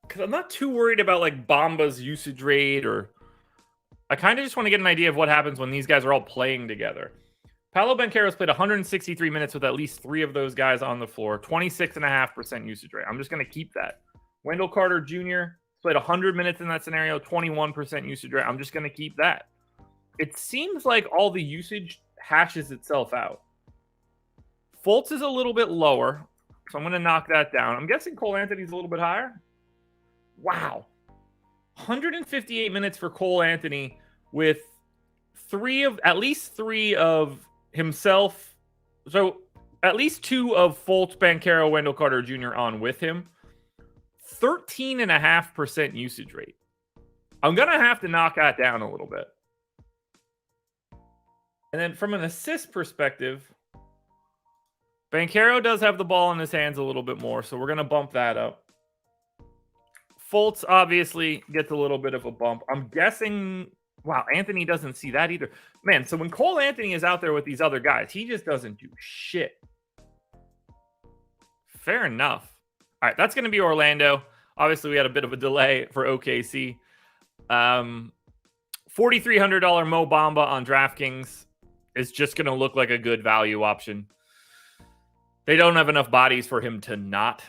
Because I'm not too worried about like Bamba's usage rate, or I kind of just want to get an idea of what happens when these guys are all playing together. Paolo Banchero's played 163 minutes with at least 3 of those guys on the floor, 26.5% usage rate. I'm just going to keep that. Wendell Carter Jr. played 100 minutes in that scenario, 21% usage rate. I'm just going to keep that. It seems like all the usage hashes itself out. Fultz is a little bit lower, so I'm going to knock that down. I'm guessing Cole Anthony's a little bit higher. Wow. 158 minutes for Cole Anthony with at least three of himself. So at least 2 of Fultz, Banchero, Wendell Carter Jr. on with him. 13.5% usage rate. I'm going to have to knock that down a little bit. And then from an assist perspective, Banchero does have the ball in his hands a little bit more, so we're going to bump that up. Fultz obviously gets a little bit of a bump. I'm guessing, wow, Anthony doesn't see that either. Man, so when Cole Anthony is out there with these other guys, he just doesn't do shit. Fair enough. All right, that's going to be Orlando. Obviously, we had a bit of a delay for OKC. $4,300 Mo Bamba on DraftKings is just going to look like a good value option. They don't have enough bodies for him to not.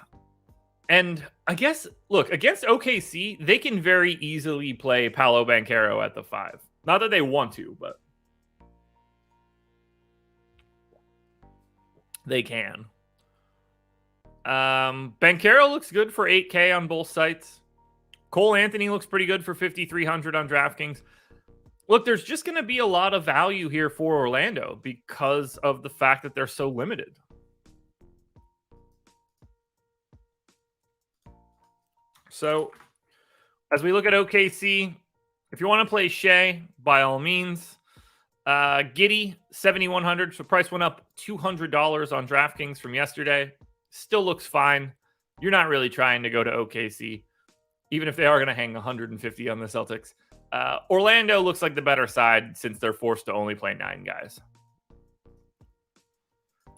And I guess, look, against OKC, they can very easily play Paolo Banchero at the 5. Not that they want to, but they can. Banchero looks good for 8K on both sites. Cole Anthony looks pretty good for 5,300 on DraftKings. Look, there's just going to be a lot of value here for Orlando because of the fact that they're so limited. So, as we look at OKC, if you want to play Shea, by all means. Giddey, 7,100. So price went up $200 on DraftKings from yesterday. Still looks fine. You're not really trying to go to OKC, even if they are going to hang 150 on the Celtics. Orlando looks like the better side since they're forced to only play 9 guys.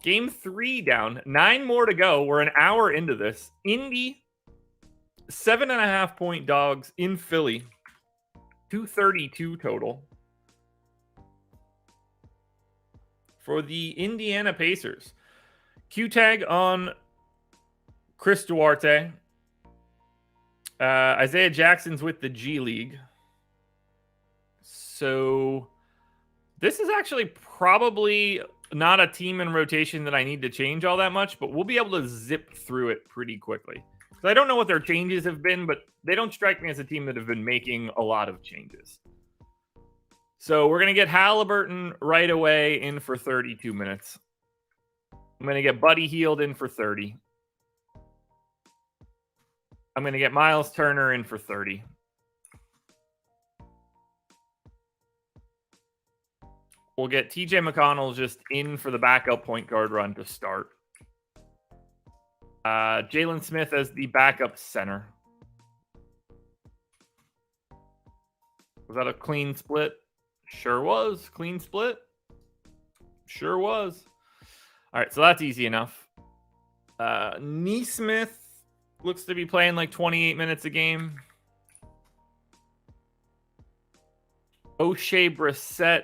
Game 3 down. 9 more to go. We're an hour into this. Indy, 7.5-point dogs in Philly. 232 total. For the Indiana Pacers. Q tag on Chris Duarte. Isaiah Jackson's with the G League. So this is actually probably not a team in rotation that I need to change all that much, but we'll be able to zip through it pretty quickly. Because I don't know what their changes have been, but they don't strike me as a team that have been making a lot of changes. So we're going to get Halliburton right away in for 32 minutes. I'm going to get Buddy Hield in for 30. I'm going to get Miles Turner in for 30. We'll get TJ McConnell just in for the backup point guard run to start. Jalen Smith as the backup center. Was that a clean split? Sure was. Clean split? Sure was. All right, so that's easy enough. Nesmith looks to be playing like 28 minutes a game. O'Shea Brissett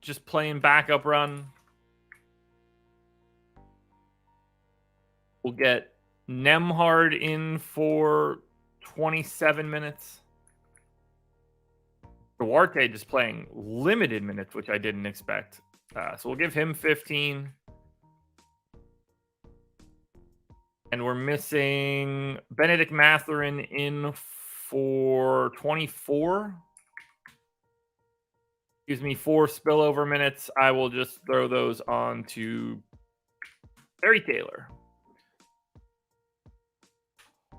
just playing backup run. We'll get Nembhard in for 27 minutes. Duarte just playing limited minutes, which I didn't expect. So we'll give him 15. And we're missing Benedict Mathurin in for 24. Gives me 4 spillover minutes. I will just throw those on to Terry Taylor.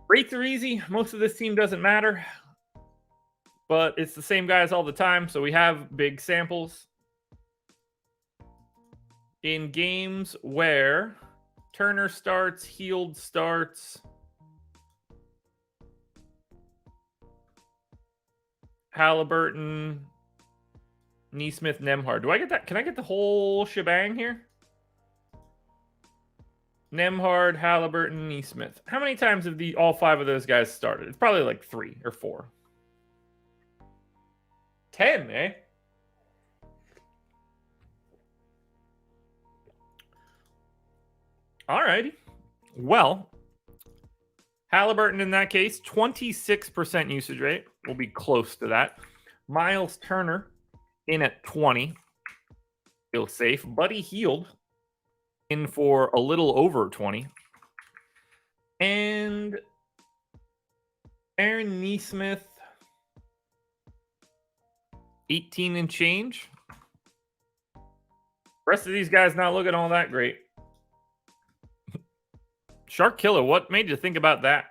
Rates are easy. Most of this team doesn't matter. But it's the same guys all the time, so we have big samples. In games where Turner starts, Hield starts, Halliburton, Nesmith, Nembhard. Do I get that? Can I get the whole shebang here? Nembhard, Halliburton, Nesmith. How many times have all 5 of those guys started? It's probably like 3 or 4. 10, eh? All righty. Well, Halliburton in that case, 26% usage rate. We'll be close to that. Miles Turner in at 20. Feel safe. Buddy Hield in for a little over 20. And Aaron Nesmith, 18 and change. The rest of these guys not looking all that great. Shark Killer, what made you think about that?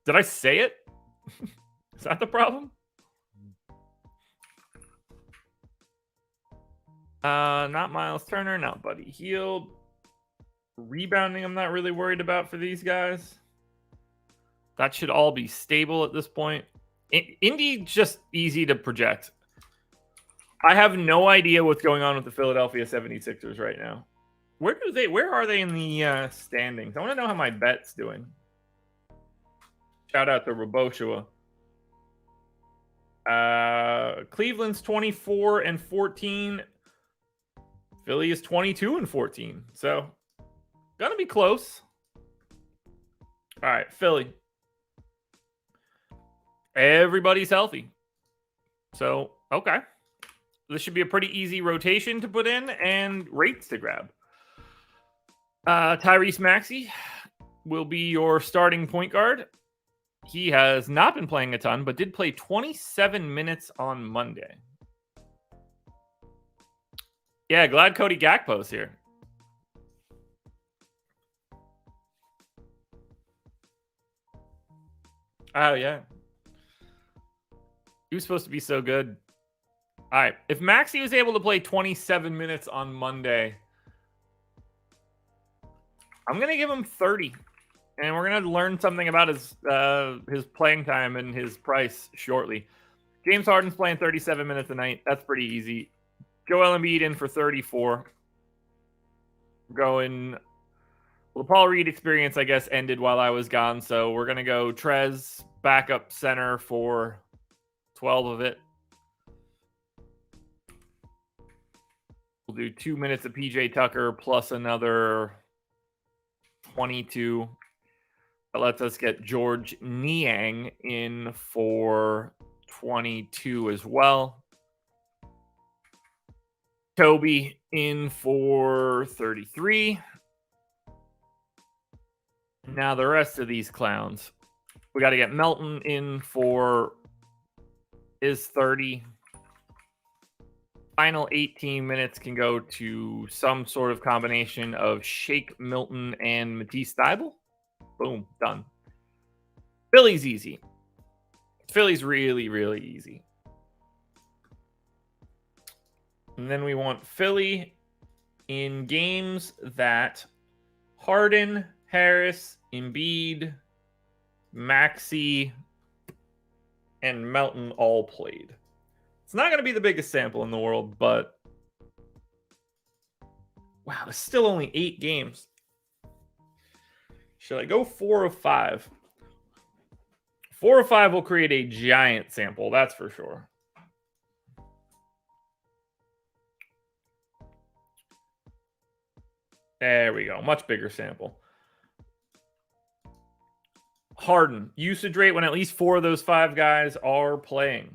Did I say it? Is that the problem? Not Miles Turner, not Buddy Hield. Rebounding, I'm not really worried about for these guys. That should all be stable at this point. Indy, just easy to project. I have no idea what's going on with the Philadelphia 76ers right now. Where are they in the standings? I want to know how my bet's doing. Shout out to Roboshua. Cleveland's 24 and 14. Philly is 22 and 14. So, gonna be close. All right, Philly. Everybody's healthy. So, okay. This should be a pretty easy rotation to put in and rates to grab. Tyrese Maxey will be your starting point guard. He has not been playing a ton, but did play 27 minutes on Monday. Yeah, glad Cody Gakpo's here. Oh, yeah. He was supposed to be so good. All right. If Maxey was able to play 27 minutes on Monday, I'm going to give him 30. And we're going to learn something about his playing time and his price shortly. James Harden's playing 37 minutes a night. That's pretty easy. Joel Embiid in for 34. Well, the Paul Reed experience, I guess, ended while I was gone. So we're going to go Trez, backup center for 12 of it. We'll do 2 minutes of PJ Tucker plus another 22. That lets us get George Niang in for 22 as well. Toby in for 33. Now the rest of these clowns. We got to get Melton in for is 30. Final 18 minutes can go to some sort of combination of Shake Milton and Matisse Thybulle. Boom, done. Philly's easy. Philly's really, really easy. And then we want Philly in games that Harden, Harris, Embiid, Maxey, and Melton all played. It's not going to be the biggest sample in the world, but wow, there's still only 8 games. Should I go 4 of 5? 4 of 5 will create a giant sample, that's for sure. There we go. Much bigger sample. Harden. Usage rate when at least 4 of those 5 guys are playing.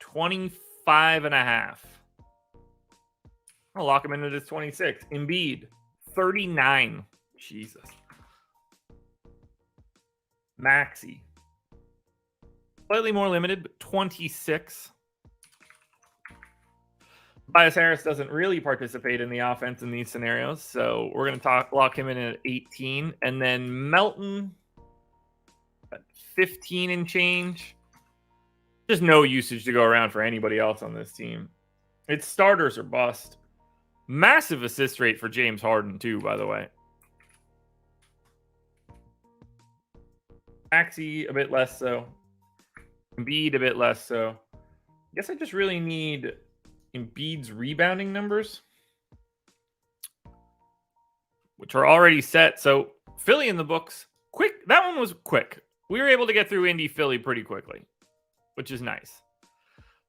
25.5. I'll lock him into this 26. Embiid. 39. Jesus. Maxey. Slightly more limited, but 26. Tobias Harris doesn't really participate in the offense in these scenarios, so we're going to lock him in at 18. And then Melton at 15 and change. There's no usage to go around for anybody else on this team. It's starters or bust. Massive assist rate for James Harden, too, by the way. Maxey, a bit less so. Embiid, a bit less so. I guess I just really need Embiid's rebounding numbers, which are already set. So Philly in the books. Quick. That one was quick. We were able to get through Indy Philly pretty quickly, which is nice.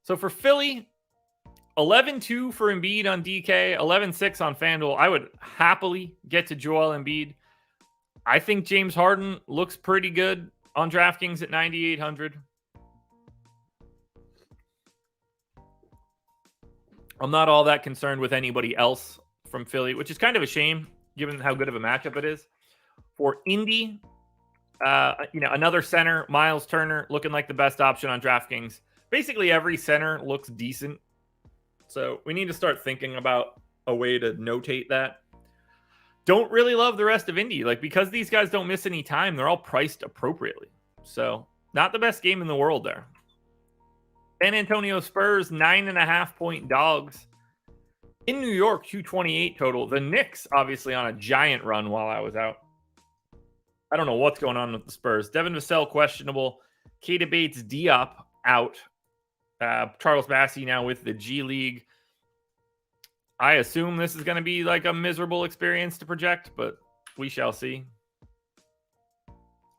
So for Philly, 11-2 for Embiid on DK, 11-6 on FanDuel. I would happily get to Joel Embiid. I think James Harden looks pretty good on DraftKings at 9,800. I'm not all that concerned with anybody else from Philly, which is kind of a shame given how good of a matchup it is. For Indy, another center, Miles Turner, looking like the best option on DraftKings. Basically, every center looks decent. So we need to start thinking about a way to notate that. Don't really love the rest of Indy. Because these guys don't miss any time, they're all priced appropriately. So not the best game in the world there. San Antonio Spurs, 9.5-point dogs. In New York, 228 total. The Knicks, obviously, on a giant run while I was out. I don't know what's going on with the Spurs. Devin Vassell, questionable. Keita Bates-Diop, out. Charles Bassey now with the G League. I assume this is going to be like a miserable experience to project, but we shall see.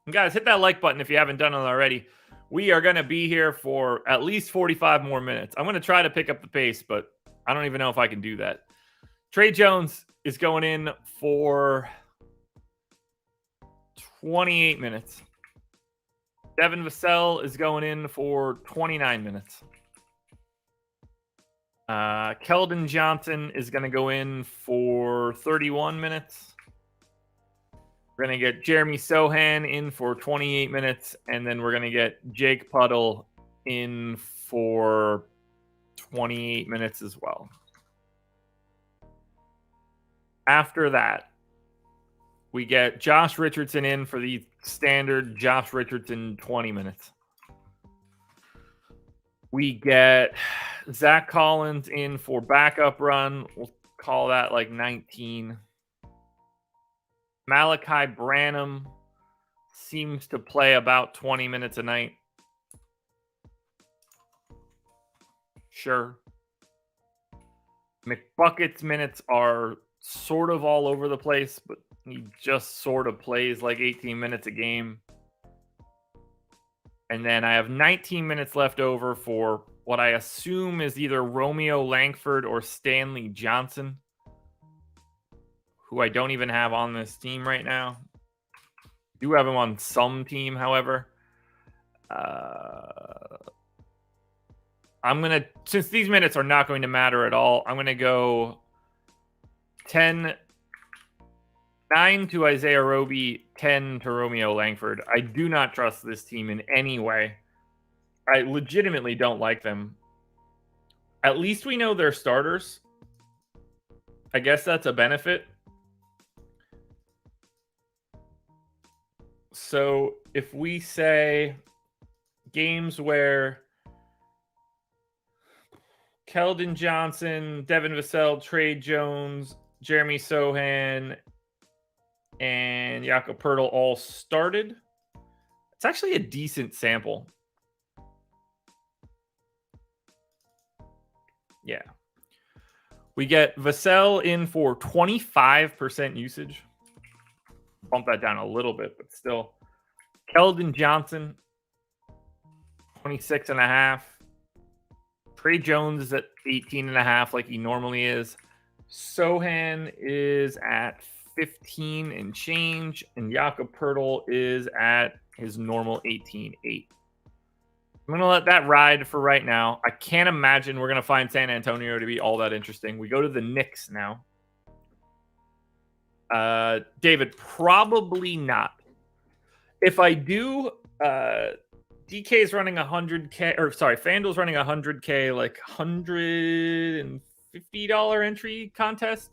And guys, hit that like button if you haven't done it already. We are going to be here for at least 45 more minutes. I'm going to try to pick up the pace, but I don't even know if I can do that. Trey Jones is going in for 28 minutes. Devin Vassell is going in for 29 minutes. Keldon Johnson is going to go in for 31 minutes. We're going to get Jeremy Sohan in for 28 minutes, and then we're going to get Jake Puddle in for 28 minutes as well. After that, we get Josh Richardson in for the standard Josh Richardson 20 minutes. We get Zach Collins in for backup run. We'll call that like 19. Malachi Branham seems to play about 20 minutes a night. Sure. McBucket's minutes are sort of all over the place, but he just sort of plays like 18 minutes a game. And then I have 19 minutes left over for what I assume is either Romeo Langford or Stanley Johnson, who I don't even have on this team right now. Do have him on some team, however. I'm going to, since these minutes are not going to matter at all, I'm going to go 10-9 to Isaiah Roby, 10 to Romeo Langford. I do not trust this team in any way. I legitimately don't like them. At least we know they're starters. I guess that's a benefit. So if we say games where Keldon Johnson, Devin Vassell, Trey Jones, Jeremy Sohan, and Jakob Poeltl all started, it's actually a decent sample. Yeah. We get Vassell in for 25% usage. Bump that down a little bit, but still. Keldon Johnson, 26.5. Trey Jones is at 18.5 like he normally is. Sohan is at 15 and change. And Jakob Poeltl is at his normal 18.8. I'm going to let that ride for right now. I can't imagine we're going to find San Antonio to be all that interesting. We go to the Knicks now. David, probably not. If I do, DK is running 100K, or sorry, FanDuel's running 100K, like $150 entry contest.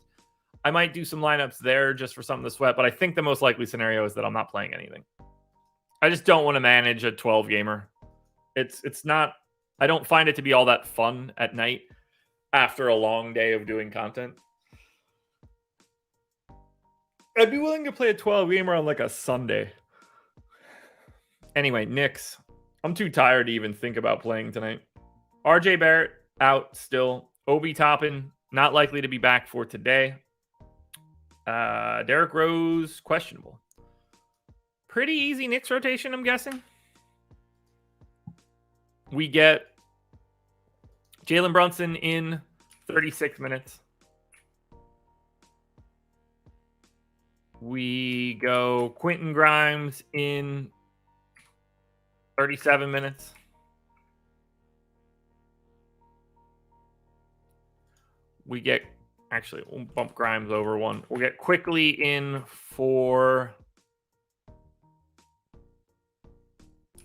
I might do some lineups there just for something to sweat, but I think the most likely scenario is that I'm not playing anything. I just don't want to manage a 12 gamer. It's not, I don't find it to be all that fun at night after a long day of doing content. I'd be willing to play a 12 gamer on like a Sunday. Anyway, Knicks. I'm too tired to even think about playing tonight. RJ Barrett out still. Obi Toppin not likely to be back for today. Derrick Rose questionable. Pretty easy Knicks rotation, I'm guessing. We get Jalen Brunson in 36 minutes. We go Quentin Grimes in 37 minutes. We get, actually, we'll bump Grimes over one. We'll get Quickly in for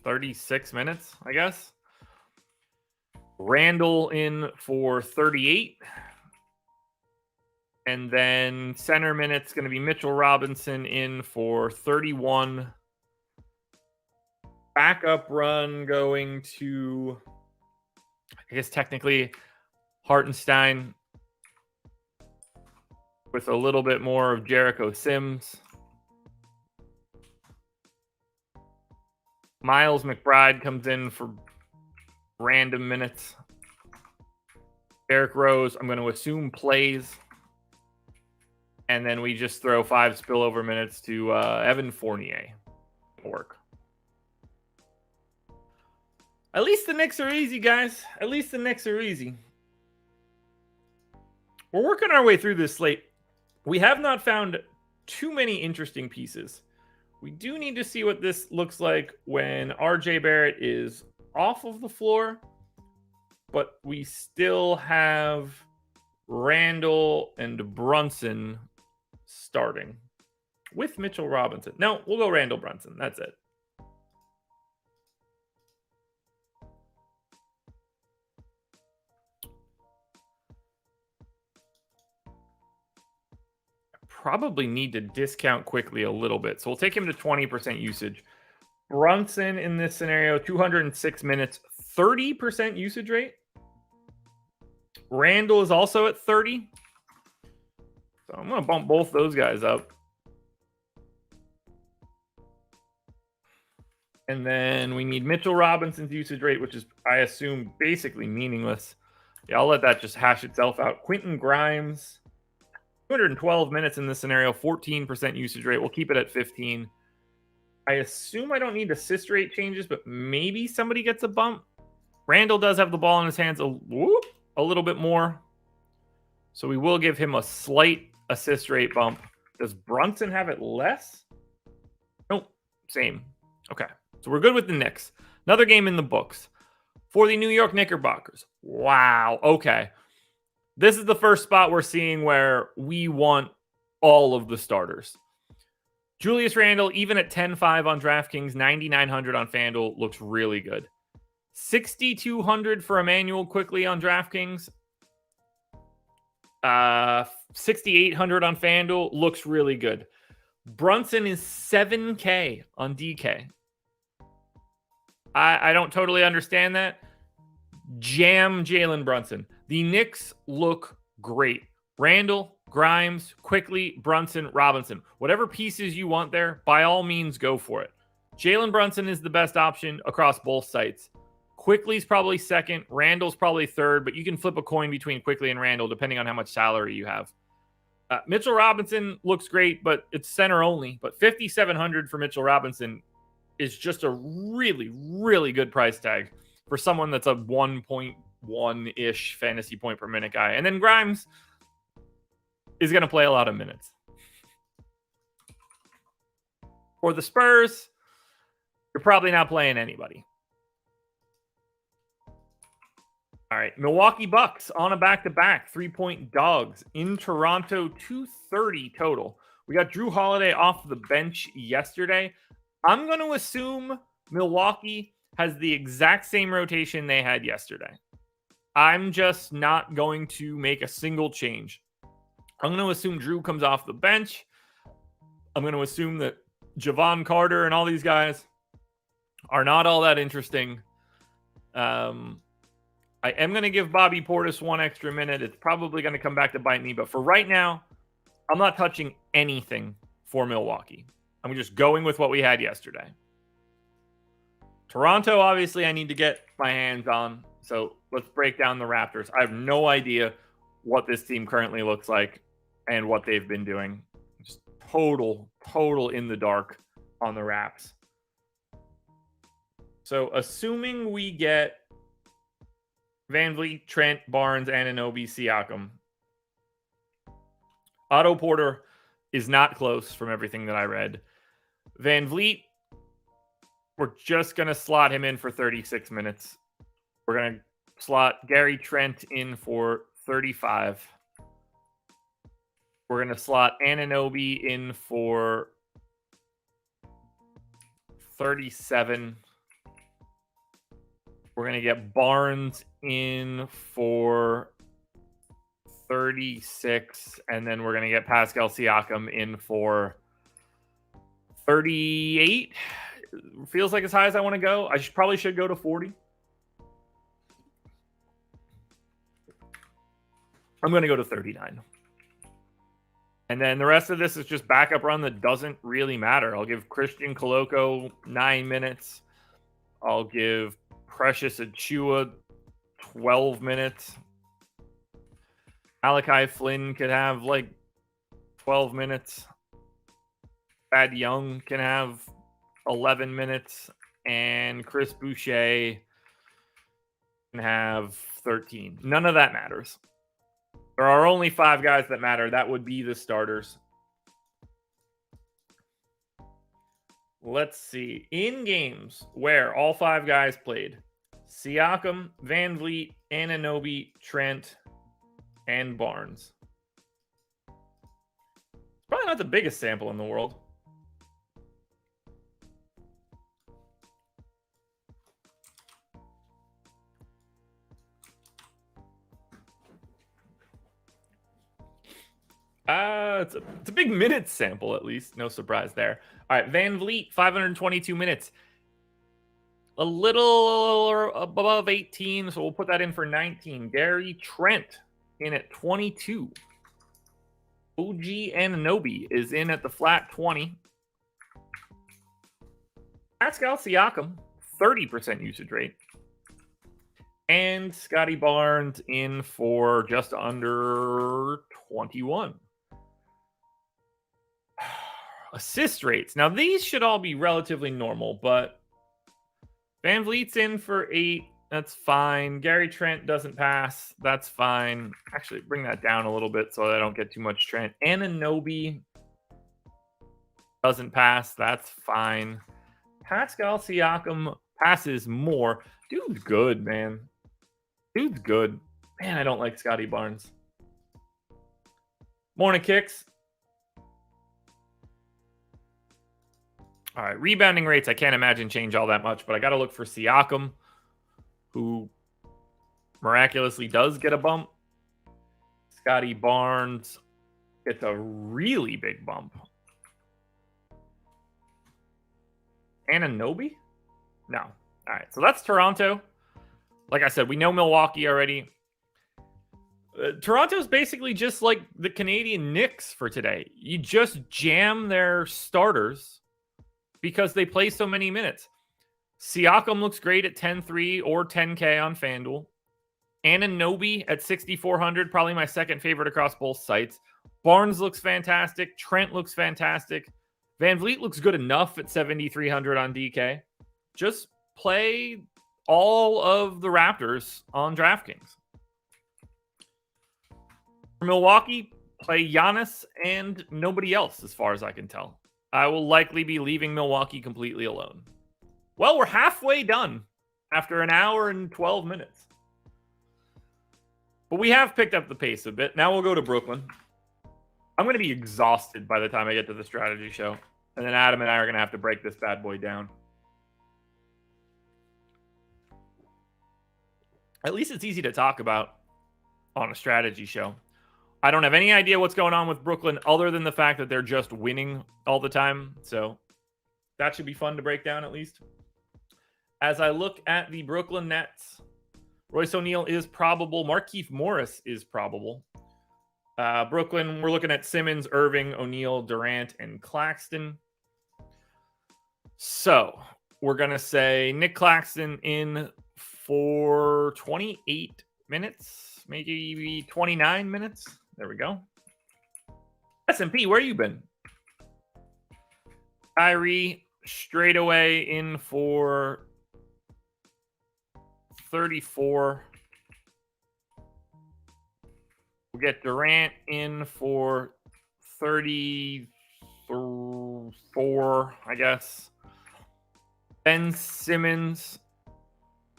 36 minutes, I guess. Randall in for 38. And then center minutes going to be Mitchell Robinson in for 31. Backup run going to, I guess technically, Hartenstein with a little bit more of Jericho Sims. Miles McBride comes in for random minutes. Derrick Rose, I'm going to assume plays. And then we just throw 5 spillover minutes to Evan Fournier. Work. At least the Knicks are easy, guys. At least the Knicks are easy. We're working our way through this slate. We have not found too many interesting pieces. We do need to see what this looks like when RJ Barrett is off of the floor. But we still have Randall and Brunson starting with Mitchell Robinson. No, we'll go Randall Brunson. That's it. Probably need to discount Quickly a little bit. So we'll take him to 20% usage. Brunson in this scenario, 206 minutes, 30% usage rate. Randall is also at 30. So I'm going to bump both those guys up. And then we need Mitchell Robinson's usage rate, which is, I assume, basically meaningless. Yeah, I'll let that just hash itself out. Quentin Grimes, 212 minutes in this scenario, 14% usage rate. We'll keep it at 15. I assume I don't need assist rate changes, but maybe somebody gets a bump. Randall does have the ball in his hands a little bit more. So we will give him a slight assist rate bump. Does Brunson have it less? Nope. Same. Okay. So we're good with the Knicks. Another game in the books. For the New York Knickerbockers. Wow. Okay. This is the first spot we're seeing where we want all of the starters. Julius Randle, even at 10-5 on DraftKings, 9,900 on FanDuel, looks really good. 6,200 for Emmanuel quickly on DraftKings. 6,800 on FanDuel, looks really good. Brunson is 7K on DK. I don't totally understand that. Jam Jalen Brunson. The Knicks look great. Randall, Grimes, Quickly, Brunson, Robinson. Whatever pieces you want there, by all means, go for it. Jalen Brunson is the best option across both sites. Quickly's probably second. Randall's probably third, but you can flip a coin between Quickly and Randall depending on how much salary you have. Mitchell Robinson looks great, but it's center only. But 5,700 for Mitchell Robinson is just a really, really good price tag for someone that's a 1.1-ish fantasy point per minute guy. And then Grimes is going to play a lot of minutes. For the Spurs, you're probably not playing anybody. All right, Milwaukee Bucks on a back-to-back, 3-point dogs in Toronto, 230 total. We got Drew Holiday off the bench yesterday. I'm going to assume Milwaukee has the exact same rotation they had yesterday. I'm just not going to make a single change. I'm going to assume Drew comes off the bench. I'm going to assume that Javon Carter and all these guys are not all that interesting. I am going to give Bobby Portis one extra minute. It's probably going to come back to bite me. But for right now, I'm not touching anything for Milwaukee. I'm just going with what we had yesterday. Toronto, obviously, I need to get my hands on. So let's break down the Raptors. I have no idea what this team currently looks like and what they've been doing. Just total in the dark on the Raps. So assuming we get VanVleet, Trent, Barnes, Anunoby, Siakam. Otto Porter is not close from everything that I read. VanVleet, we're just going to slot him in for 36 minutes. We're going to slot Gary Trent in for 35. We're going to slot Anunoby in for 37. We're going to get Barnes in for 36. And then we're going to get Pascal Siakam in for 38. Feels like as high as I want to go. I probably should go to 40. I'm going to go to 39. And then the rest of this is just backup run that doesn't really matter. I'll give Christian Coloco 9 minutes. I'll give Precious Achua 12 minutes. Malachi Flynn could have like 12 minutes. Thad Young can have 11 minutes. And Chris Boucher can have 13. None of that matters. There are only 5 guys that matter. That would be the starters. Let's see. In games where all 5 guys played, Siakam, VanVleet, Anunoby, Trent, and Barnes. Probably not the biggest sample in the world. It's a big minutes sample, at least. No surprise there. All right, VanVleet, 522 minutes. A little above 18, so we'll put that in for 19. Gary Trent in at 22. OG Anunoby is in at the flat 20. Pascal Siakam, 30% usage rate. And Scotty Barnes in for just under 21. Assist rates. Now, these should all be relatively normal, but VanVleet's in for 8. That's fine. Gary Trent doesn't pass. That's fine. Actually, bring that down a little bit so I don't get too much Trent. Anunoby Doesn't pass. That's fine. Pascal Siakam passes more. Dude's good, man. Dude's good. Man, I don't like Scotty Barnes. Morning kicks. All right, rebounding rates, I can't imagine change all that much, but I got to look for Siakam, who miraculously does get a bump. Scotty Barnes gets a really big bump. Anunoby? No. All right, so that's Toronto. Like I said, we know Milwaukee already. Toronto's basically just like the Canadian Knicks for today. You just jam their starters because they play so many minutes. Siakam looks great at 10-3 or 10K on FanDuel. Anunoby at 6,400, probably my second favorite across both sites. Barnes looks fantastic. Trent looks fantastic. Van Vliet looks good enough at 7,300 on DK. Just play all of the Raptors on DraftKings. For Milwaukee, play Giannis and nobody else as far as I can tell. I will likely be leaving Milwaukee completely alone. Well, we're halfway done after an hour and 12 minutes. But we have picked up the pace a bit. Now we'll go to Brooklyn. I'm going to be exhausted by the time I get to the strategy show. And then Adam and I are going to have to break this bad boy down. At least it's easy to talk about on a strategy show. I don't have any idea what's going on with Brooklyn other than the fact that they're just winning all the time. So that should be fun to break down at least. As I look at the Brooklyn Nets, Royce O'Neal is probable. Markieff Morris is probable. Brooklyn, we're looking at Simmons, Irving, O'Neal, Durant, and Claxton. So we're going to say Nick Claxton in for 28 minutes, maybe 29 minutes. There we go. S&P, where you been? Kyrie straight away in for 34. We'll get Durant in for 34, I guess. Ben Simmons.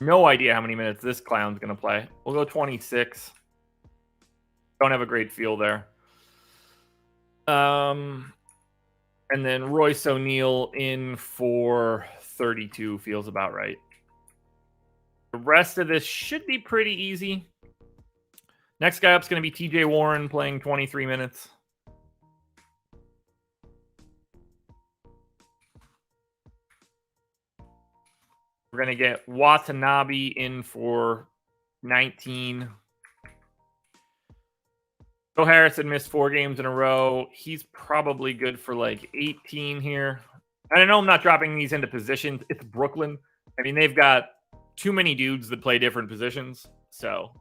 No idea how many minutes this clown's going to play. We'll go 26. Don't have a great feel there. And then Royce O'Neal in for 32 feels about right. The rest of this should be pretty easy. Next guy up is going to be TJ Warren playing 23 minutes. We're going to get Watanabe in for 19. Joe Harrison missed 4 games in a row. He's probably good for like 18 here. And I know I'm not dropping these into positions. It's Brooklyn. I mean, they've got too many dudes that play different positions. So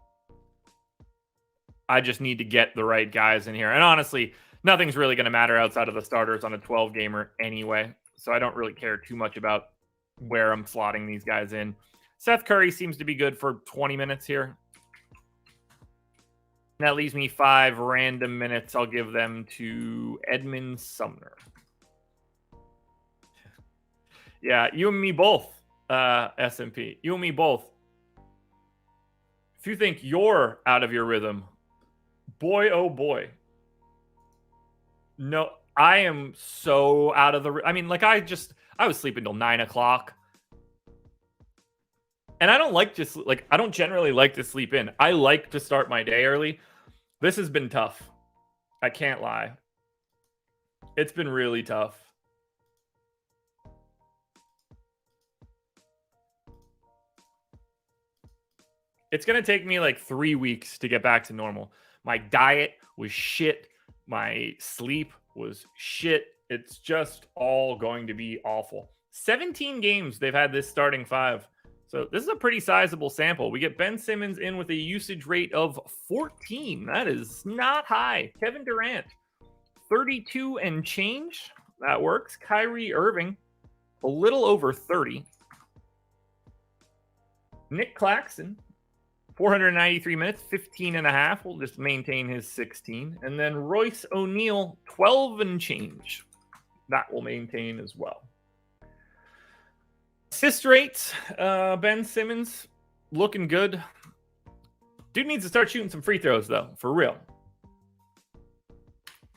I just need to get the right guys in here. And honestly, nothing's really going to matter outside of the starters on a 12-gamer anyway. So I don't really care too much about where I'm slotting these guys in. Seth Curry seems to be good for 20 minutes here. That leaves me 5 random minutes. I'll give them to Edmund Sumner. Yeah, you and me both, SMP. You and me both. If you think you're out of your rhythm, boy, oh boy. No, I am so out of the... I mean, like I was sleeping till 9 o'clock. And I don't generally like to sleep in. I like to start my day early. This has been tough. I can't lie. It's been really tough. It's going to take me like 3 weeks to get back to normal. My diet was shit. My sleep was shit. It's just all going to be awful. 17 games they've had this starting 5. So this is a pretty sizable sample. We get Ben Simmons in with a usage rate of 14. That is not high. Kevin Durant, 32 and change. That works. Kyrie Irving, a little over 30. Nick Claxton, 493 minutes, 15 and a half. We'll just maintain his 16. And then Royce O'Neal, 12 and change. that will maintain as well. Assist rates, Ben Simmons looking good. Dude needs to start shooting some free throws, though, for real.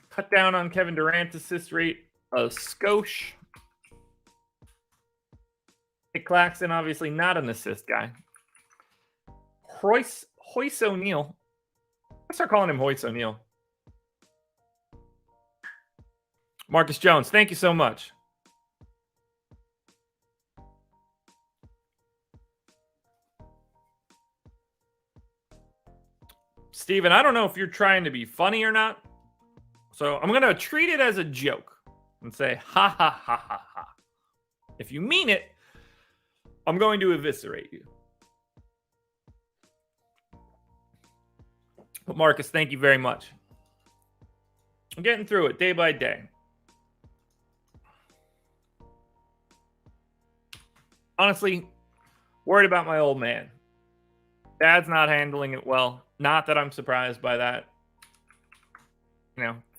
Cut down on Kevin Durant's assist rate a skosh. Nick Claxton, obviously not an assist guy. Hoyce O'Neal. I start calling him Hoyce O'Neal. Marcus Jones, thank you so much. Steven, I don't know if you're trying to be funny or not. So I'm going to treat it as a joke and say, ha, ha, ha, ha, ha. If you mean it, I'm going to eviscerate you. But Marcus, thank you very much. I'm getting through it day by day. Honestly, worried about my old man. Dad's not handling it well. Not that I'm surprised by that.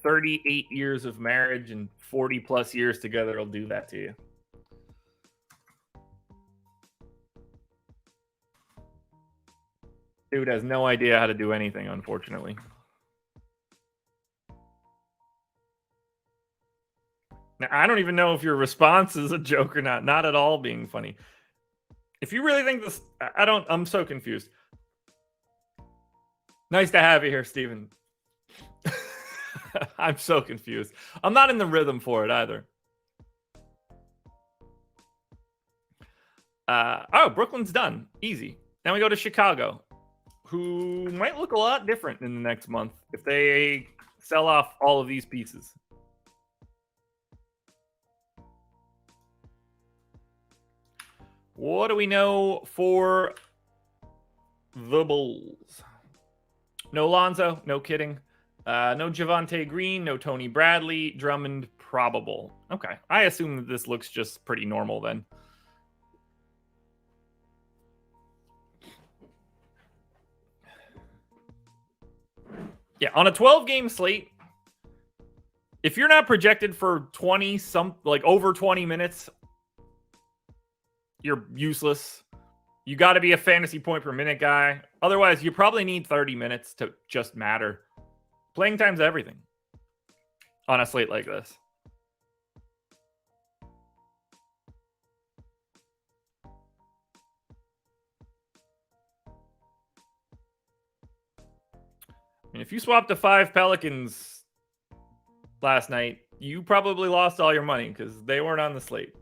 38 years of marriage and 40 plus years together will do that to you. Dude has no idea how to do anything, unfortunately. Now, I don't even know if your response is a joke or not. Not at all being funny. If you really think this, I'm so confused. Nice to have you here, Steven. I'm so confused. I'm not in the rhythm for it either. Brooklyn's done. Easy. Now we go to Chicago, who might look a lot different in the next month if they sell off all of these pieces. What do we know for the Bulls? No Lonzo, no kidding. No Javonte Green, no Tony Bradley, Drummond probable. Okay, I assume that this looks just pretty normal then. Yeah, on a 12-game slate, if you're not projected for over 20 minutes, you're useless. You got to be a fantasy point per minute guy. Otherwise, you probably need 30 minutes to just matter. Playing time's everything on a slate like this. I mean, if you swapped to 5 Pelicans last night, you probably lost all your money because they weren't on the slate.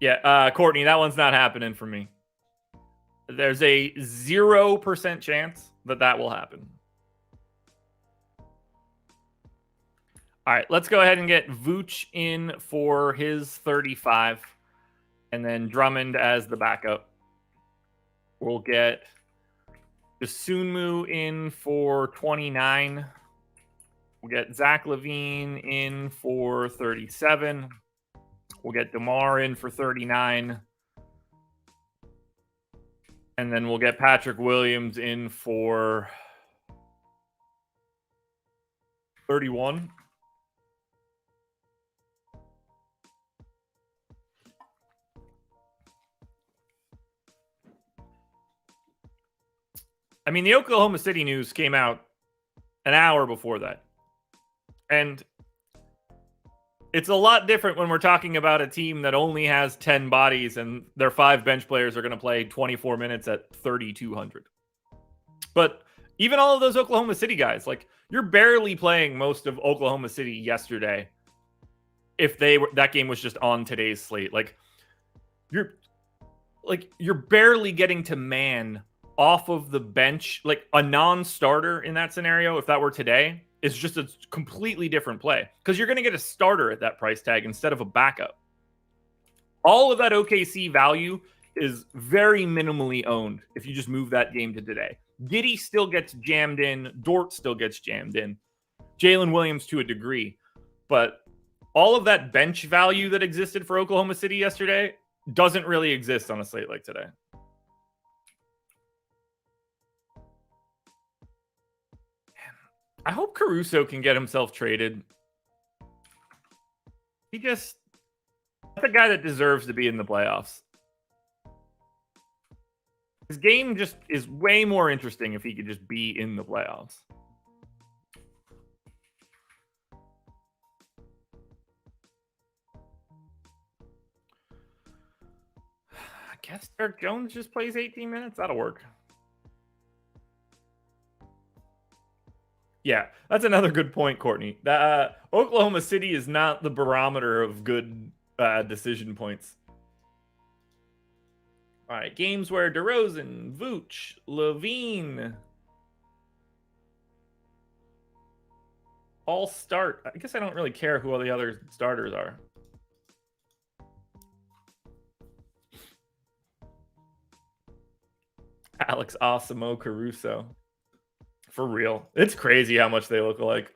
Yeah, Courtney, that one's not happening for me. There's a 0% chance that will happen. All right, let's go ahead and get Vooch in for his 35 and then Drummond as the backup. We'll get Dosunmu in for 29. We'll get Zach LaVine in for 37. We'll get DeMar in for 39. And then we'll get Patrick Williams in for 31. I mean, the Oklahoma City news came out an hour before that. And it's a lot different when we're talking about a team that only has 10 bodies and their 5 bench players are going to play 24 minutes at 3,200. But even all of those Oklahoma City guys, you're barely playing most of Oklahoma City yesterday if that game was just on today's slate. You're barely getting to man off of the bench. A non-starter in that scenario, if that were today, is just a completely different play because you're going to get a starter at that price tag instead of a backup. All of that OKC value is very minimally owned if you just move that game to today. Giddey still gets jammed in. Dort still gets jammed in. Jalen Williams to a degree. But all of that bench value that existed for Oklahoma City yesterday doesn't really exist on a slate like today. I hope Caruso can get himself traded. That's a guy that deserves to be in the playoffs. His game just is way more interesting if he could just be in the playoffs. I guess Derek Jones just plays 18 minutes. That'll work. Yeah, that's another good point, Courtney. Oklahoma City is not the barometer of good decision points. All right, games where DeRozan, Vooch, Levine all start. I guess I don't really care who all the other starters are. Alex Asimo Caruso. For real. It's crazy how much they look alike.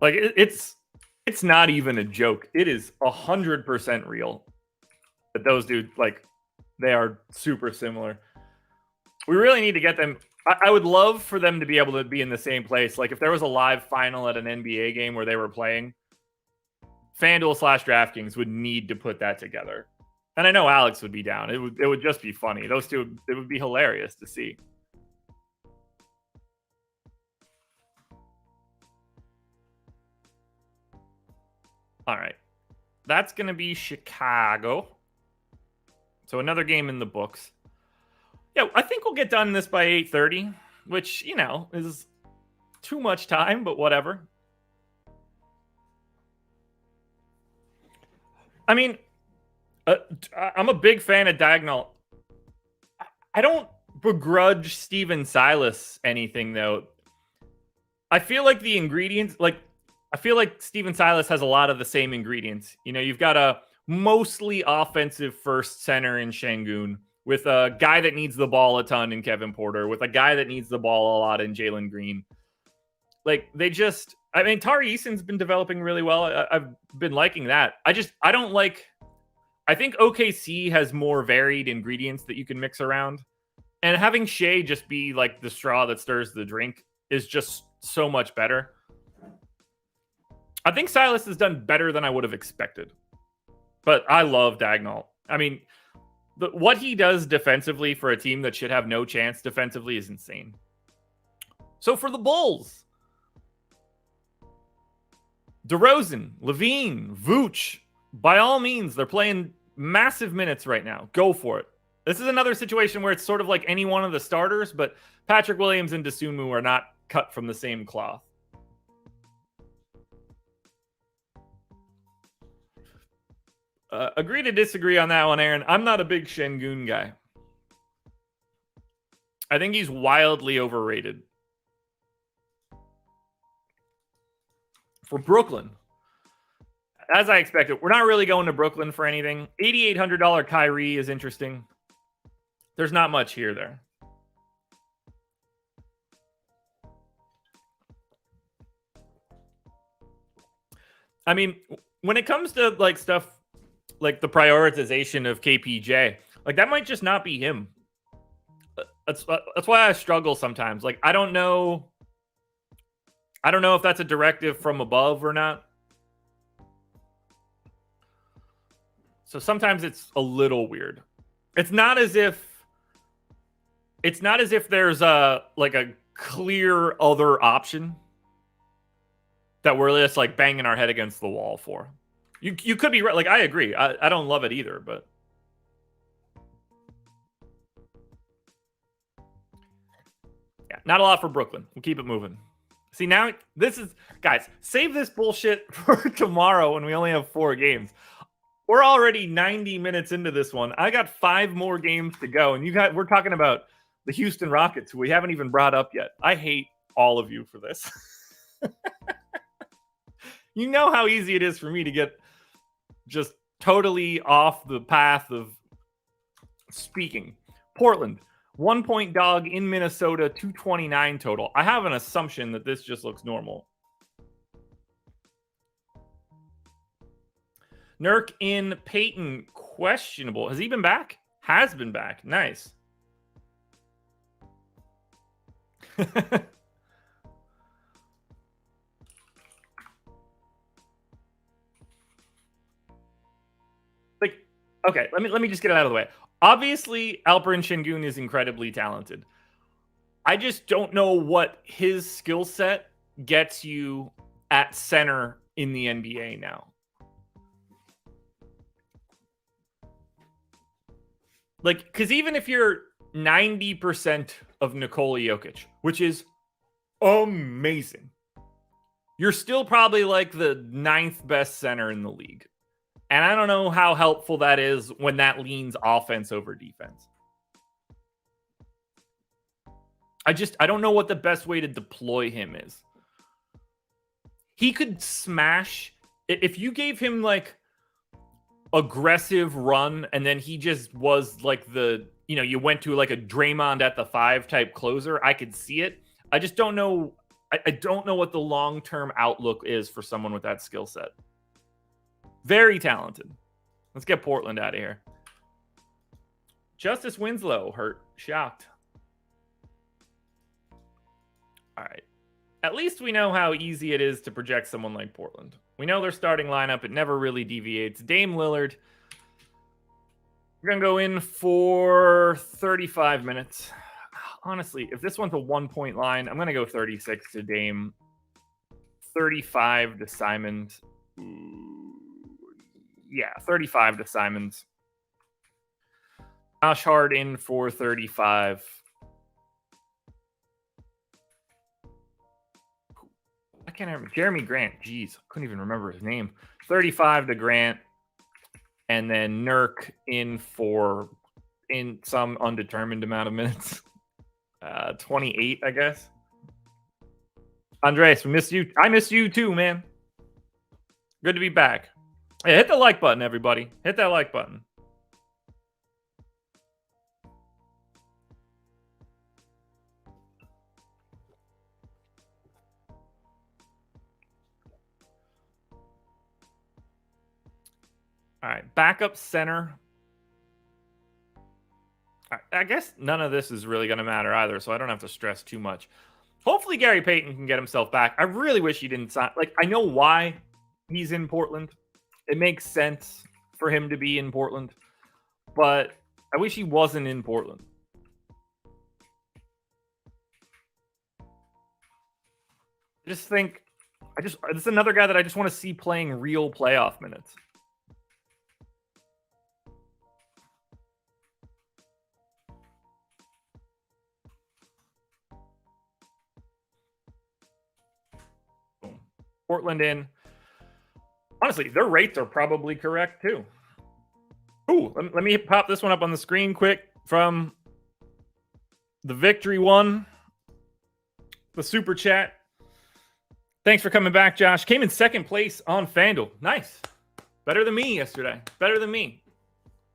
Like, it's not even a joke. It is 100% real that those dudes, like, they are super similar. We really need to get them. I would love for them to be able to be in the same place. Like, if there was a live final at an NBA game where they were playing, FanDuel / DraftKings would need to put that together. And I know Alex would be down. It would just be funny. Those two, it would be hilarious to see. All right. That's going to be Chicago. So another game in the books. Yeah, I think we'll get done this by 8:30, which, you know, is too much time, but whatever. I mean, I'm a big fan of Dagnall. I don't begrudge Steven Silas anything, though. I feel like the ingredients, I feel like Steven Silas has a lot of the same ingredients. You know, you've got a mostly offensive first center in Şengün, with a guy that needs the ball a ton in Kevin Porter, with a guy that needs the ball a lot in Jalen Green. Like, Tari Eason's been developing really well. I've been liking that. I don't like... I think OKC has more varied ingredients that you can mix around. And having Shea just be like the straw that stirs the drink is just so much better. I think Silas has done better than I would have expected. But I love Dagnall. I mean, what he does defensively for a team that should have no chance defensively is insane. So for the Bulls, DeRozan, Levine, Vooch, by all means, they're playing massive minutes right now. Go for it. This is another situation where it's sort of like any one of the starters, but Patrick Williams and Dosunmu are not cut from the same cloth. Agree to disagree on that one, Aaron. I'm not a big Şengün guy. I think he's wildly overrated. For Brooklyn, as I expected, we're not really going to Brooklyn for anything. $8,800 Kyrie is interesting. There's not much here there. I mean, when it comes to like stuff like the prioritization of KPJ, like that might just not be him. That's why I struggle sometimes. Like, I don't know if that's a directive from above or not. So sometimes it's a little weird. It's not as if there's a clear other option that we're just like banging our head against the wall for. You could be right. Like, I agree. I don't love it either, but yeah, not a lot for Brooklyn. We'll keep it moving. See, now this is, guys, save this bullshit for tomorrow when we only have 4 games. We're already 90 minutes into this one. I got 5 more games to go, and we're talking about the Houston Rockets, who we haven't even brought up yet. I hate all of you for this. You know how easy it is for me to get just totally off the path of speaking. Portland, 1-point dog in Minnesota, 229 total. I have an assumption that this just looks normal. Nurk in Peyton, questionable. Has he been back? Has been back. Nice. Like, okay, let me just get it out of the way. Obviously, Alperen Şengün is incredibly talented. I just don't know what his skill set gets you at center in the NBA now. Like, because even if you're 90% of Nikola Jokic, which is amazing, you're still probably like the 9th best center in the league. And I don't know how helpful that is when that leans offense over defense. I don't know what the best way to deploy him is. He could smash if you gave him like aggressive run and then he just was like you went to like a Draymond at the 5 type closer. I could see it. I just don't know. I don't know what the long-term outlook is for someone with that skill set. Very talented. Let's get Portland out of here. Justice Winslow hurt. Shocked. All right. At least we know how easy it is to project someone like Portland. We know their starting lineup. It never really deviates. Dame Lillard. We're going to go in for 35 minutes. Honestly, if this one's a 1-point line, I'm going to go 36 to Dame. 35 to Simons. Yeah, 35 to Simons. Josh Hart in for 35. I can't remember. Jeremy Grant. Jeez, couldn't even remember his name. 35 to Grant. And then Nurk in some undetermined amount of minutes. 28, I guess. Andres, we missed you. I missed you too, man. Good to be back. Hey, hit the like button, everybody. Hit that like button. All right, backup center. I guess none of this is really going to matter either, so I don't have to stress too much. Hopefully Gary Payton can get himself back. I really wish he didn't sign. Like, I know why he's in Portland. It makes sense for him to be in Portland, but I wish he wasn't in Portland. This is another guy that I just want to see playing real playoff minutes. Portland in. Honestly, their rates are probably correct too. Ooh, let me pop this one up on the screen quick from the Victory One, the super chat. Thanks for coming back, Josh. Came in second place on FanDuel. Nice. Better than me yesterday. Better than me.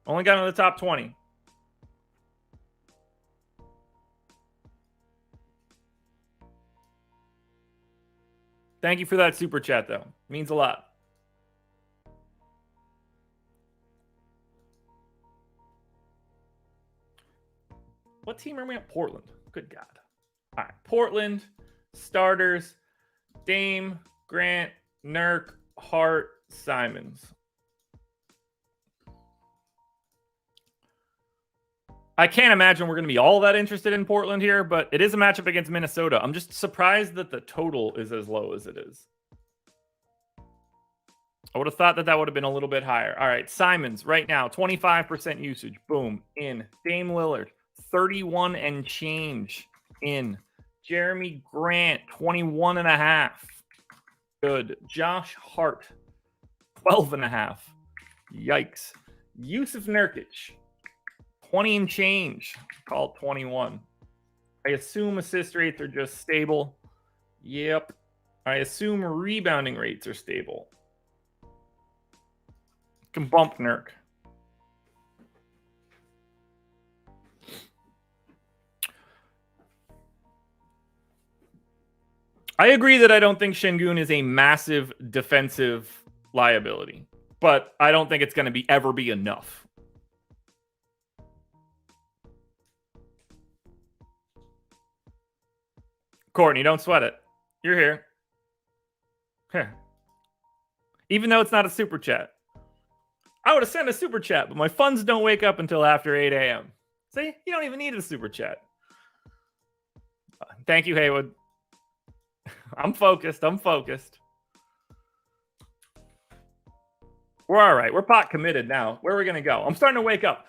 Only got into the top 20. Thank you for that super chat, though. It means a lot. What team are we at? Portland. Good God. All right. Portland, starters, Dame, Grant, Nurk, Hart, Simons. I can't imagine we're going to be all that interested in Portland here, but it is a matchup against Minnesota. I'm just surprised that the total is as low as it is. I would have thought that would have been a little bit higher. All right, Simons right now, 25% usage. Boom, in. Dame Lillard, 31 and change in. Jeremy Grant, 21 and a half. Good. Josh Hart, 12 and a half. Yikes. Yusuf Nurkic, 20 and change. Call it 21. I assume assist rates are just stable. Yep. I assume rebounding rates are stable. Can bump Nurk. I agree that I don't think Şengün is a massive defensive liability, but I don't think it's going to ever be enough. Courtney, don't sweat it. You're here. Here. Even though it's not a super chat. I would have sent a super chat, but my funds don't wake up until after 8 a.m. See? You don't even need a super chat. Thank you, Haywood. I'm focused. We're all right. We're pot committed now. Where are we going to go? I'm starting to wake up.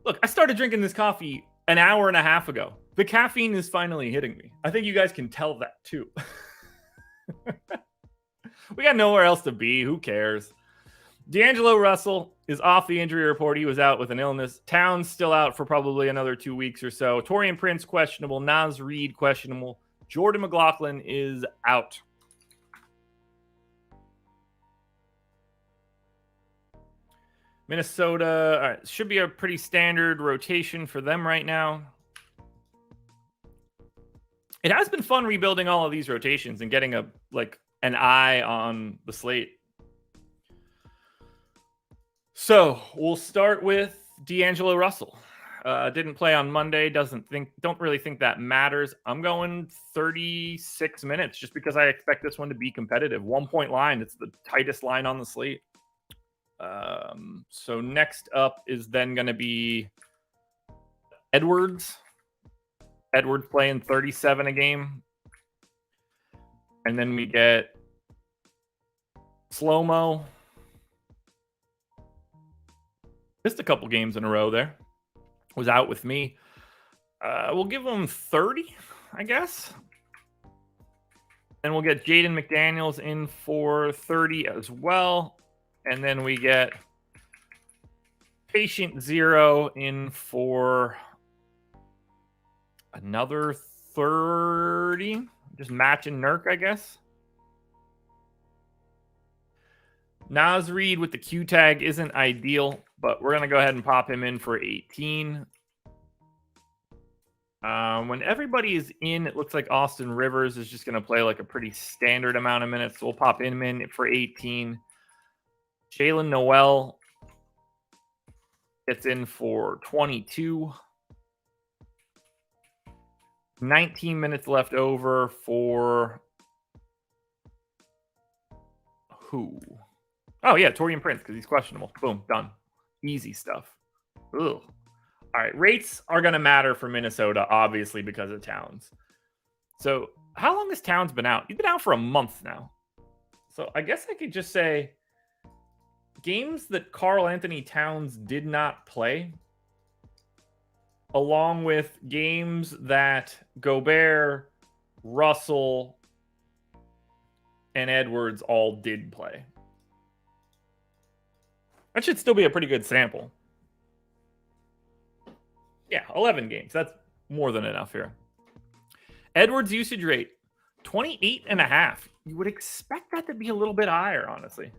Look, I started drinking this coffee an hour and a half ago. The caffeine is finally hitting me. I think you guys can tell that too. We got nowhere else to be. Who cares? D'Angelo Russell is off the injury report. He was out with an illness. Towns still out for probably another 2 weeks or so. Taurean Prince questionable. Naz Reid questionable. Jordan McLaughlin is out. Minnesota, all right, should be a pretty standard rotation for them right now. It has been fun rebuilding all of these rotations and getting an eye on the slate. So we'll start with D'Angelo Russell. Didn't play on Monday. Don't really think that matters. I'm going 36 minutes just because I expect this one to be competitive. 1 point line. It's the tightest line on the slate. So next up is then going to be Edwards. Edwards playing 37 a game. And then we get Slow-Mo. Missed a couple games in a row there. Was out with me. We'll give him 30, I guess. And we'll get Jaden McDaniels in for 30 as well. And then we get Patient Zero in for another 30. Just matching Nurk, I guess. Naz Reid with the Q tag isn't ideal, but we're going to go ahead and pop him in for 18. When everybody is in, it looks like Austin Rivers is just going to play like a pretty standard amount of minutes. So we'll pop him in for 18. Jalen Noel gets in for 22. 19 minutes left over for who? Oh, yeah, Taurean Prince, because he's questionable. Boom, done. Easy stuff. Ugh. All right, rates are going to matter for Minnesota, obviously, because of Towns. So how long has Towns been out? He's been out for a month now. So I guess I could just say games that Karl Anthony Towns did not play, along with games that Gobert, Russell, and Edwards all did play. That should still be a pretty good sample. Yeah, 11 games. That's more than enough here. Edwards usage rate, 28.5. You would expect that to be a little bit higher, honestly.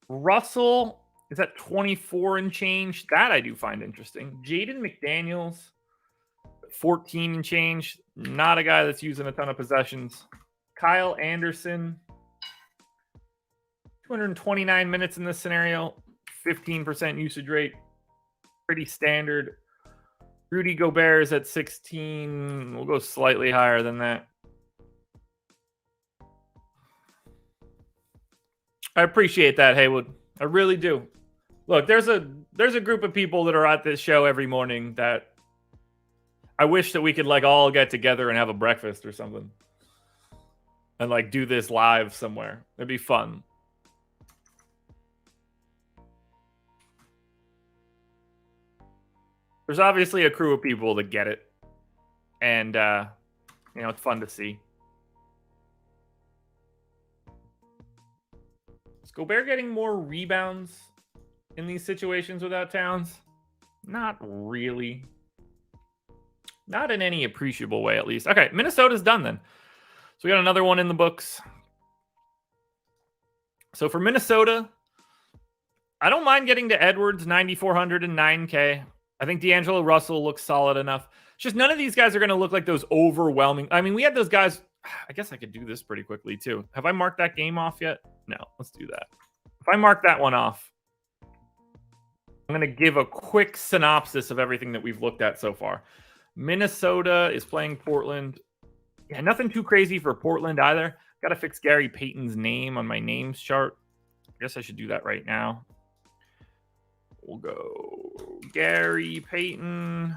Russell is at 24 and change. That I do find interesting. Jaden McDaniels, 14 and change. Not a guy that's using a ton of possessions. Kyle Anderson, 229 minutes in this scenario. 15% usage rate. Pretty standard. Rudy Gobert is at 16. We'll go slightly higher than that. I appreciate that, Haywood. I really do. Look, there's a group of people that are at this show every morning that I wish that we could all get together and have a breakfast or something. And do this live somewhere. It'd be fun. There's obviously a crew of people that get it. And it's fun to see. Is Gobert getting more rebounds in these situations without Towns? Not really. Not in any appreciable way, at least. Okay, Minnesota's done then. So we got another one in the books. So for Minnesota, I don't mind getting to Edwards, 9,400 and 9K. I think D'Angelo Russell looks solid enough. It's just none of these guys are going to look like those overwhelming. I mean, we had those guys. I guess I could do this pretty quickly, too. Have I marked that game off yet? No, let's do that. If I mark that one off, I'm going to give a quick synopsis of everything that we've looked at so far. Minnesota is playing Portland. Yeah, nothing too crazy for Portland either. Got to fix Gary Payton's name on my names chart. I guess I should do that right now. We'll go Gary Payton.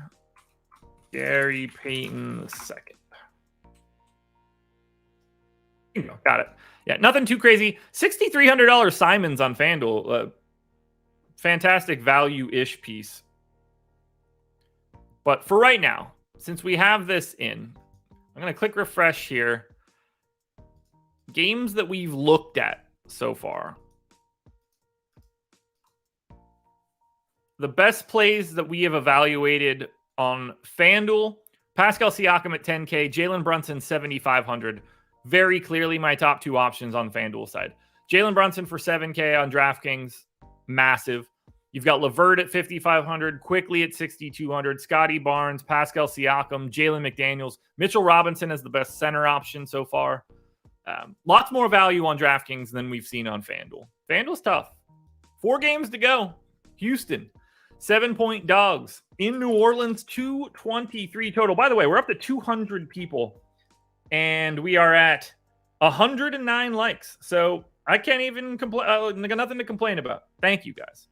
Gary Payton the second. Got it. Yeah, nothing too crazy. $6,300 Simons on FanDuel. Fantastic value-ish piece. But for right now, since we have this in, I'm going to click refresh here. Games that we've looked at so far. The best plays that we have evaluated on FanDuel, Pascal Siakam at 10K, Jalen Brunson 7,500. Very clearly my top two options on FanDuel side. Jalen Brunson for 7K on DraftKings, massive. You've got LeVert at 5,500, Quickly at 6,200, Scotty Barnes, Pascal Siakam, Jalen McDaniels, Mitchell Robinson as the best center option so far. Lots more value on DraftKings than we've seen on FanDuel. FanDuel's tough. 4 games to go. Houston, 7-point dogs. In New Orleans, 223 total. By the way, we're up to 200 people, and we are at 109 likes. So I can't even complain. I got nothing to complain about. Thank you, guys.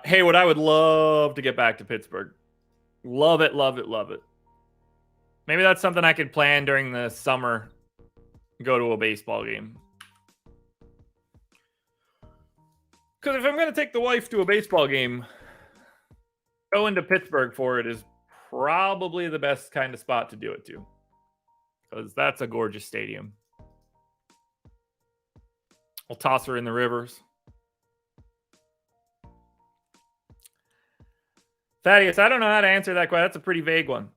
Haywood, I would love to get back to Pittsburgh. Love it, love it, love it. Maybe that's something I could plan during the summer. Go to a baseball game. Because if I'm going to take the wife to a baseball game, going to Pittsburgh for it is probably the best kind of spot to do it to. Because that's a gorgeous stadium. I'll toss her in the rivers. Thaddeus, I don't know how to answer that question. That's a pretty vague one.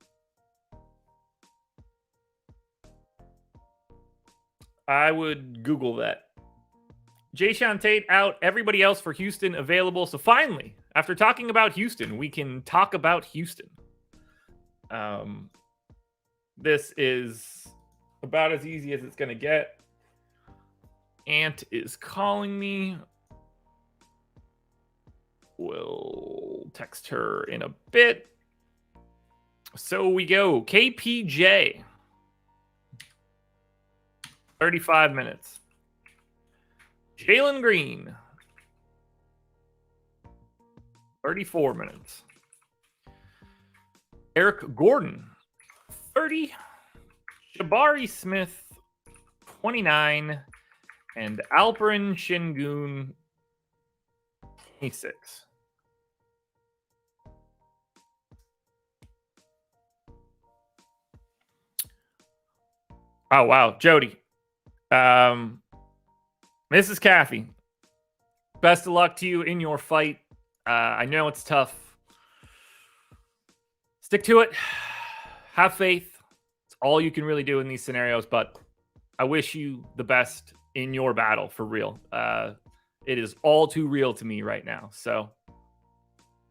I would Google that. Jayshawn Tate out. Everybody else for Houston available. So finally, after talking about Houston, we can talk about Houston. This is about as easy as it's going to get. Ant is calling me. We'll text her in a bit. So we go. KPJ. 35 minutes. Jalen Green. 34 minutes. Eric Gordon. 30. Jabari Smith. 29. And Alperen Şengün. 26. Oh, wow. Jody. This is Kathy. Best of luck to you in your fight. I know it's tough. Stick to it. Have faith. It's all you can really do in these scenarios, but I wish you the best in your battle for real. It is all too real to me right now. So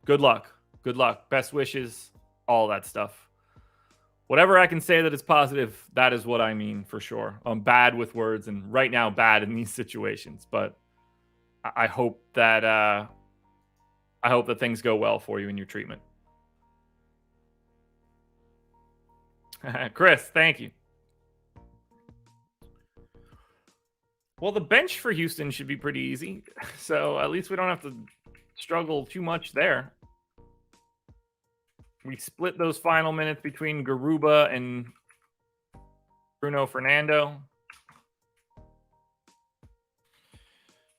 good luck. Good luck. Best wishes. All that stuff. Whatever I can say that is positive, that is what I mean for sure. I'm bad with words and right now bad in these situations, but I hope that things go well for you in your treatment. Chris, thank you. Well, the bench for Houston should be pretty easy, so at least we don't have to struggle too much there. We split those final minutes between Garuba and Bruno Fernando.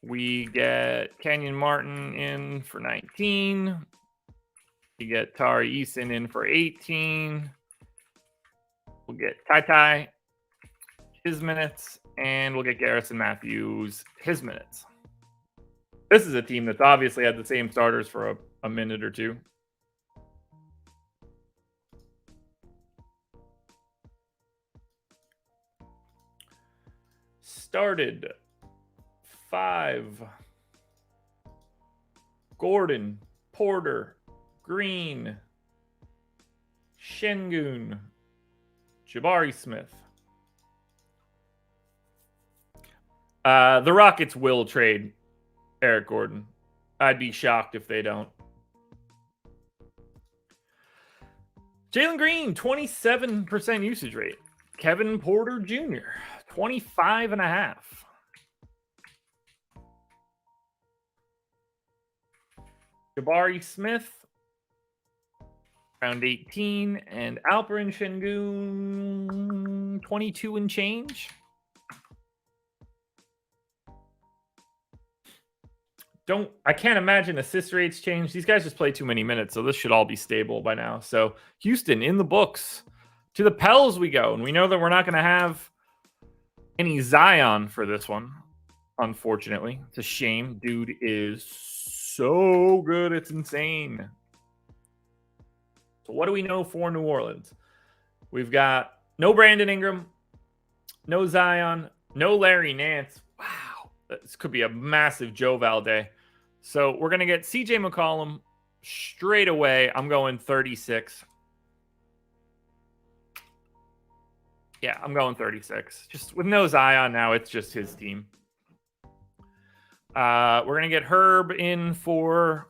We get Kenyon Martin in for 19. We get Tari Eason in for 18. We'll get Tai his minutes, and we'll get Garrison Matthews his minutes. This is a team that's obviously had the same starters for a minute or two. Started 5. Gordon, Porter, Green, Şengün, Jabari Smith. The Rockets will trade Eric Gordon. I'd be shocked if they don't. Jalen Green, 27% usage rate. Kevin Porter Jr., 25.5. Jabari Smith, around 18. And Alperen Şengün, 22 and change. I can't imagine assist rates change. These guys just play too many minutes, so this should all be stable by now. So Houston in the books. To the Pels we go, and we know that we're not going to have any Zion for this one, unfortunately. It's a shame. Dude is so good, it's insane. So what do we know for New Orleans? We've got no Brandon Ingram, no Zion, no Larry Nance. Wow, this could be a massive Joval day. So we're going to get CJ McCollum straight away. I'm going 36. Yeah, I'm going 36. Just with no Zion now, it's just his team. We're going to get Herb in for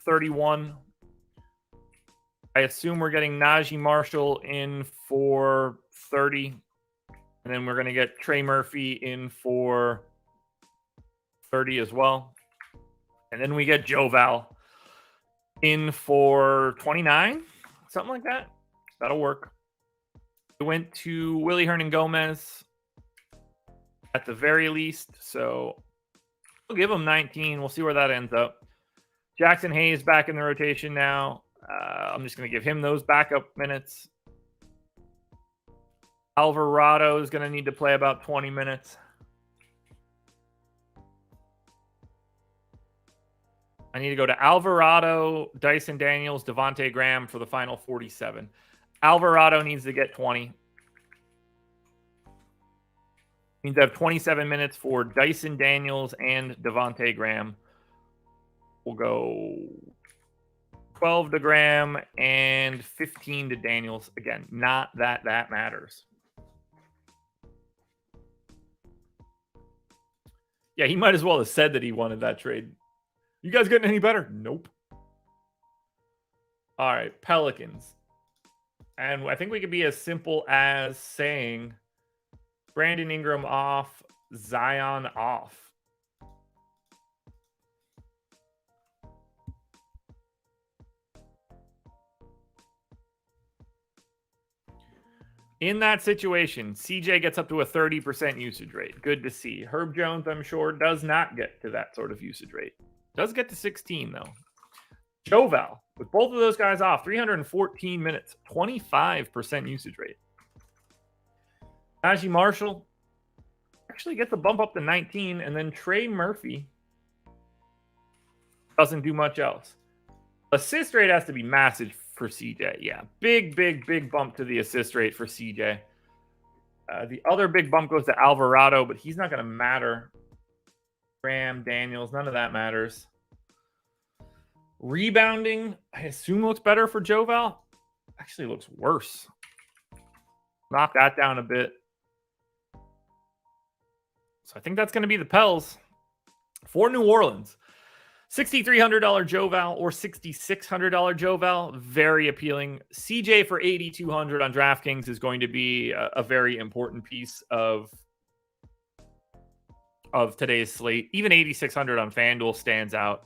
31. I assume we're getting Najee Marshall in for 30. And then we're going to get Trey Murphy in for 30 as well. And then we get Joval in for 29, something like that. That'll work. We went to Willie Hernan-Gomez at the very least. So we'll give him 19. We'll see where that ends up. Jackson Hayes back in the rotation now. I'm just going to give him those backup minutes. Alvarado is going to need to play about 20 minutes. I need to go to Alvarado, Dyson Daniels, Devontae Graham for the final 47. Alvarado needs to get 20. Means I have 27 minutes for Dyson Daniels and Devontae Graham. We'll go 12 to Graham and 15 to Daniels. Again, not that matters. Yeah, he might as well have said that he wanted that trade. You guys getting any better? Nope. All right, Pelicans. And I think we could be as simple as saying Brandon Ingram off, Zion off. In that situation, CJ gets up to a 30% usage rate. Good to see. Herb Jones, I'm sure, does not get to that sort of usage rate. Does get to 16, though. Joval, with both of those guys off, 314 minutes, 25% usage rate. Najee Marshall actually gets a bump up to 19, and then Trey Murphy doesn't do much else. Assist rate has to be massive for CJ. Yeah, big bump to the assist rate for CJ. The other big bump goes to Alvarado, but he's not going to matter. Graham, Daniels, none of that matters. Rebounding, I assume looks better for Joval. Actually looks worse. Knock that down a bit. So I think that's going to be the Pels for New Orleans. $6,300 Joval or $6,600 Joval, very appealing. CJ for $8,200 on DraftKings is going to be a very important piece of today's slate. Even $8,600 on FanDuel stands out.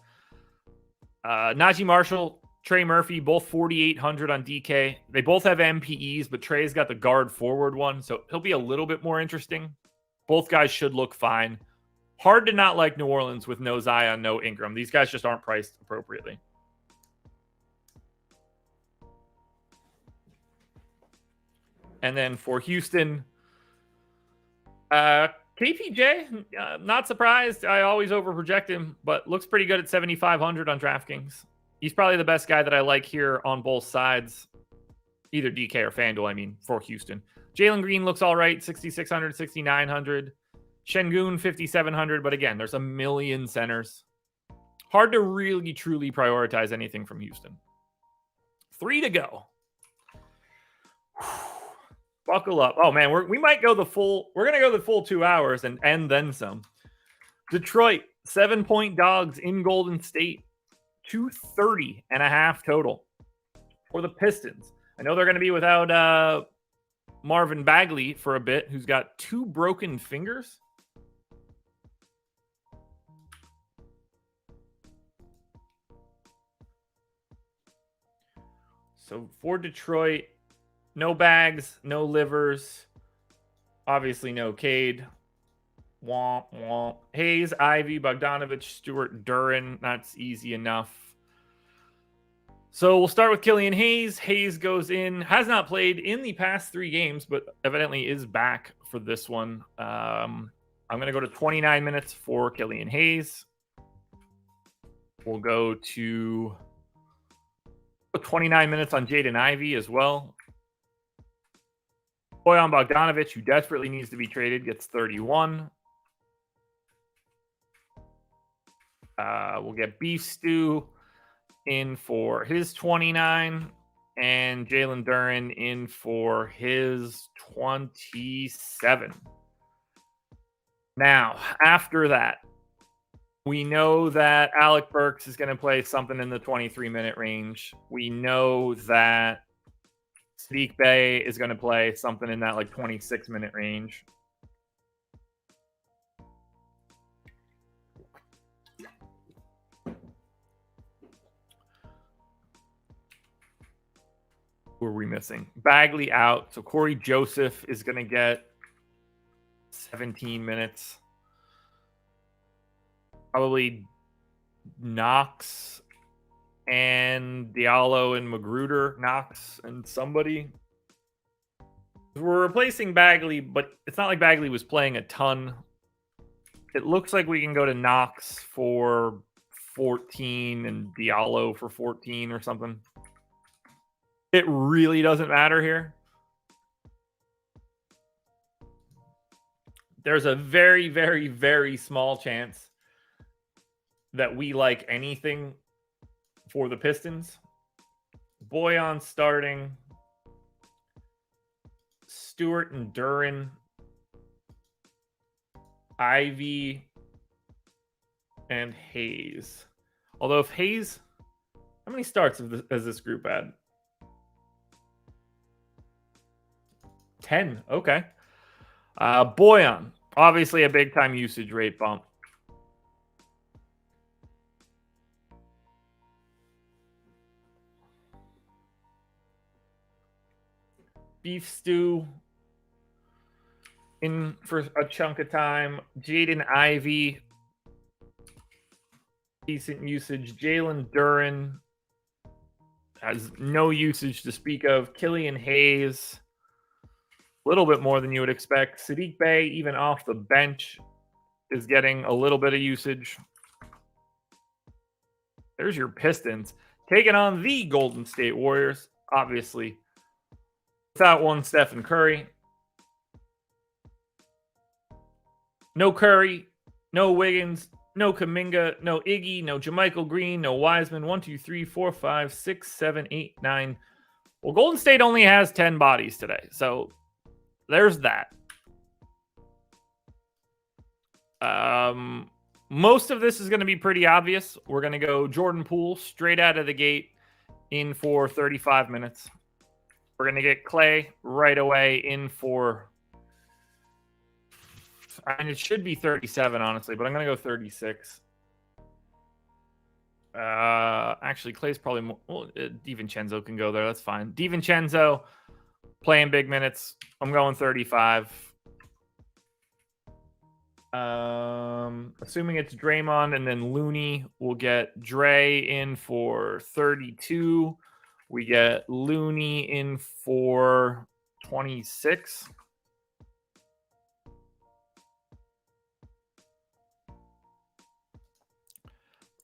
Najee Marshall, Trey Murphy, both $4,800 on DK. They both have MPEs, but Trey's got the guard forward one, so he'll be a little bit more interesting. Both guys should look fine. Hard to not like New Orleans with no Zion, no Ingram. These guys just aren't priced appropriately. And then for Houston, KPJ, not surprised. I always overproject him, but looks pretty good at 7,500 on DraftKings. He's probably the best guy that I like here on both sides, either DK or FanDuel, I mean, for Houston. Jalen Green looks all right, 6,600, 6,900. Şengün, 5,700, but again, there's a million centers. Hard to really, truly prioritize anything from Houston. 3 to go. Buckle up. Oh, man, we might go the full... We're going to go the full 2 hours and then some. Detroit, 7-point dogs in Golden State. 230.5 total for the Pistons. I know they're going to be without Marvin Bagley for a bit, who's got 2 broken fingers. So for Detroit, no Bags, no Livers, obviously no Cade. Womp, womp. Hayes, Ivy, Bogdanovich, Stewart, Duran. That's easy enough. So we'll start with Killian Hayes. Hayes goes in, has not played in the past 3 games, but evidently is back for this one. I'm going to go to 29 minutes for Killian Hayes. We'll go to 29 minutes on Jaden Ivey as well. Bojan Bogdanovic, who desperately needs to be traded, gets 31. We'll get Beef Stew in for his 29 and Jalen Duran in for his 27. Now, after that, we know that Alec Burks is going to play something in the 23-minute range. We know that Sadiq Bey is going to play something in that 26-minute range. Who are we missing? Bagley out. So Corey Joseph is going to get 17 minutes. Probably Knox and Diallo and Magruder. Knox and somebody. We're replacing Bagley, but it's not like Bagley was playing a ton. It looks like we can go to Knox for 14 and Diallo for 14 or something. It really doesn't matter here. There's a very, very, very small chance that we like anything for the Pistons. Bojan starting. Stewart and Duran. Ivy and Hayes. Although if Hayes... How many starts has this group had? 10. Okay. Bojan. Obviously a big-time usage rate bump. Beef Stew in for a chunk of time. Jaden Ivey, decent usage. Jalen Duran has no usage to speak of. Killian Hayes, a little bit more than you would expect. Sadiq Bey, even off the bench, is getting a little bit of usage. There's your Pistons taking on the Golden State Warriors, obviously. Without one Stephen Curry. No Curry, no Wiggins, no Kuminga, no Iggy, no JaMychal Green, no Wiseman. 1, 2, 3, 4, 5, 6, 7, 8, 9. Well, Golden State only has 10 bodies today. So there's that. Most of this is going to be pretty obvious. We're going to go Jordan Poole straight out of the gate in for 35 minutes. We're going to get Clay right away in for, it should be 37, honestly, but I'm going to go 36. Actually, Clay's probably more, well, DiVincenzo can go there. That's fine. DiVincenzo playing big minutes. I'm going 35. Assuming it's Draymond and then Looney, we'll get Dre in for 32. We get Looney in for 26.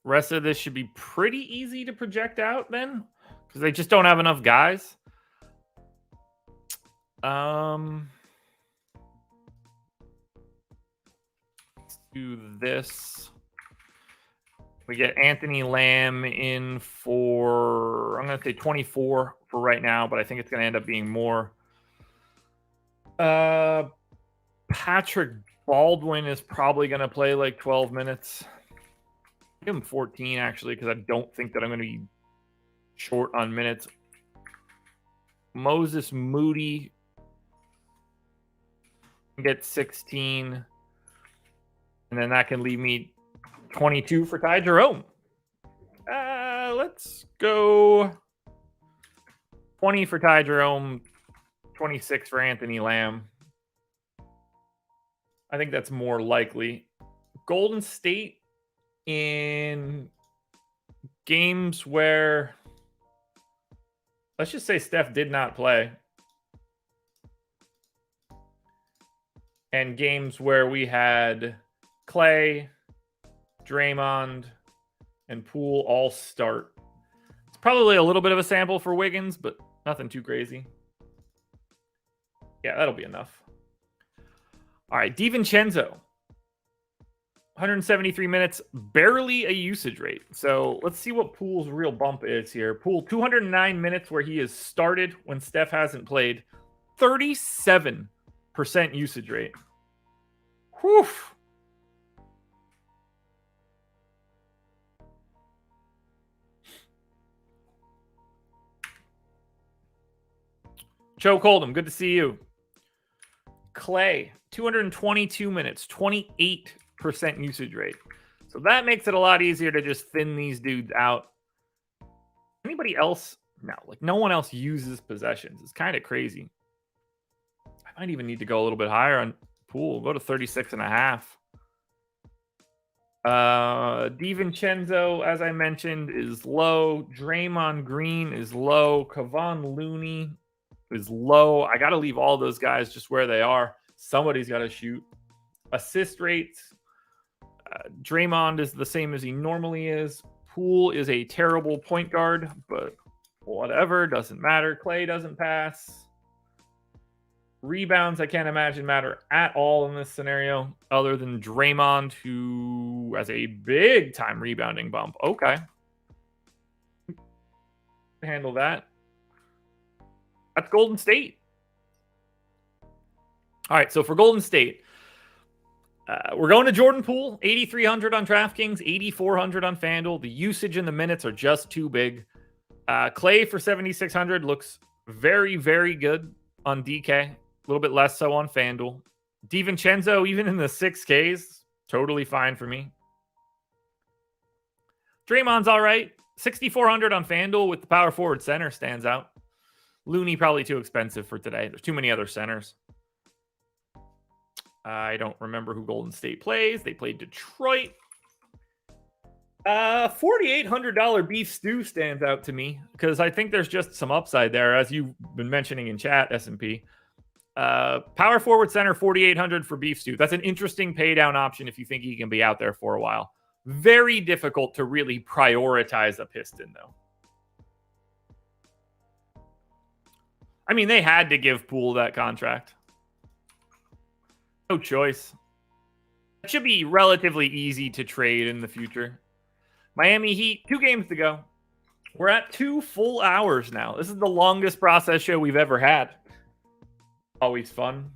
Rest of this should be pretty easy to project out then, because they just don't have enough guys. Let's do this. We get Anthony Lamb in for, I'm going to say 24 for right now, but I think it's going to end up being more. Patrick Baldwin is probably going to play like 12 minutes. Give him 14, actually, because I don't think that I'm going to be short on minutes. Moses Moody gets 16. And then that can leave me 22 for Ty Jerome. Let's go 20 for Ty Jerome, 26 for Anthony Lamb. I think that's more likely. Golden State in games where, let's just say Steph did not play. And games where we had Clay, Draymond, and Poole all start. It's probably a little bit of a sample for Wiggins, but nothing too crazy. Yeah, that'll be enough. All right, DiVincenzo. 173 minutes, barely a usage rate. So let's see what Poole's real bump is here. Poole, 209 minutes where he has started when Steph hasn't played. 37% usage rate. Whew. Joe Coldham, good to see you. Clay, 222 minutes, 28% usage rate. So that makes it a lot easier to just thin these dudes out. Anybody else? No, like no one else uses possessions. It's kind of crazy. I might even need to go a little bit higher on Poole. Go to 36.5. DiVincenzo, as I mentioned, is low. Draymond Green is low. Kevon Looney is low. I got to leave all those guys just where they are. Somebody's got to shoot. Assist rates. Draymond is the same as he normally is. Poole is a terrible point guard, but whatever. Doesn't matter. Clay doesn't pass. Rebounds, I can't imagine matter at all in this scenario, other than Draymond, who has a big time rebounding bump. Okay. Handle that. That's Golden State. All right, so for Golden State, we're going to Jordan Poole, 8,300 on DraftKings, 8,400 on FanDuel. The usage and the minutes are just too big. Clay for 7,600 looks very, very good on DK. A little bit less so on FanDuel. DiVincenzo, even in the 6Ks, totally fine for me. Draymond's all right. 6,400 on FanDuel with the power forward center stands out. Looney probably too expensive for today. There's too many other centers. I don't remember who Golden State plays. They played Detroit. $4,800 beef stew stands out to me because I think there's just some upside there, as you've been mentioning in chat, S&P. Power forward center, 4,800 for beef stew. That's an interesting pay down option if you think he can be out there for a while. Very difficult to really prioritize a Piston, though. I mean, they had to give Poole that contract. No choice. It should be relatively easy to trade in the future. Miami Heat, 2 games to go. We're at 2 full hours now. This is the longest process show we've ever had. Always fun.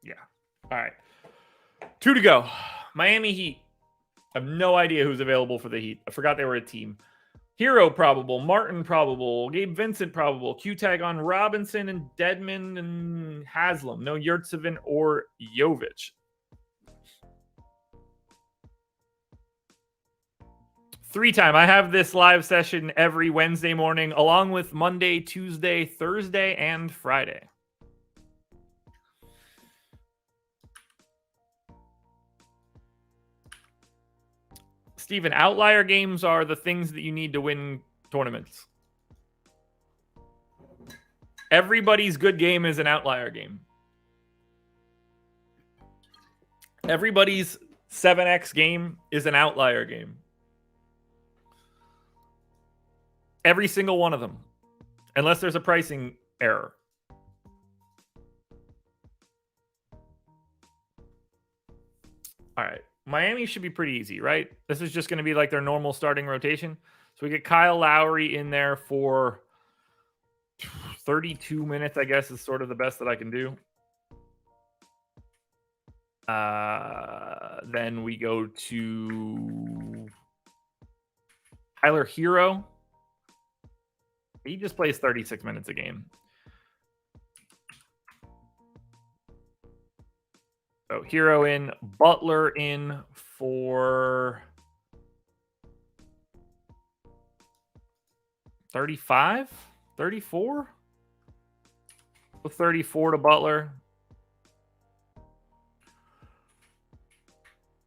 Yeah. All right. 2 to go. Miami Heat. I have no idea who's available for the Heat. I forgot they were a team. Hero probable. Martin probable. Gabe Vincent probable. Q-tag on Robinson and Dedmon and Haslam. No Yurtseven or Jovic. 3-time. I have this live session every Wednesday morning, along with Monday, Tuesday, Thursday, and Friday. Steven, outlier games are the things that you need to win tournaments. Everybody's good game is an outlier game. Everybody's 7x game is an outlier game. Every single one of them. Unless there's a pricing error. All right. Miami should be pretty easy, right? This is just going to be like their normal starting rotation. So we get Kyle Lowry in there for 32 minutes, I guess, is sort of the best that I can do. Then we go to Tyler Hero. He just plays 36 minutes a game. So Hero in, Butler in for 35, 34. 34 to Butler.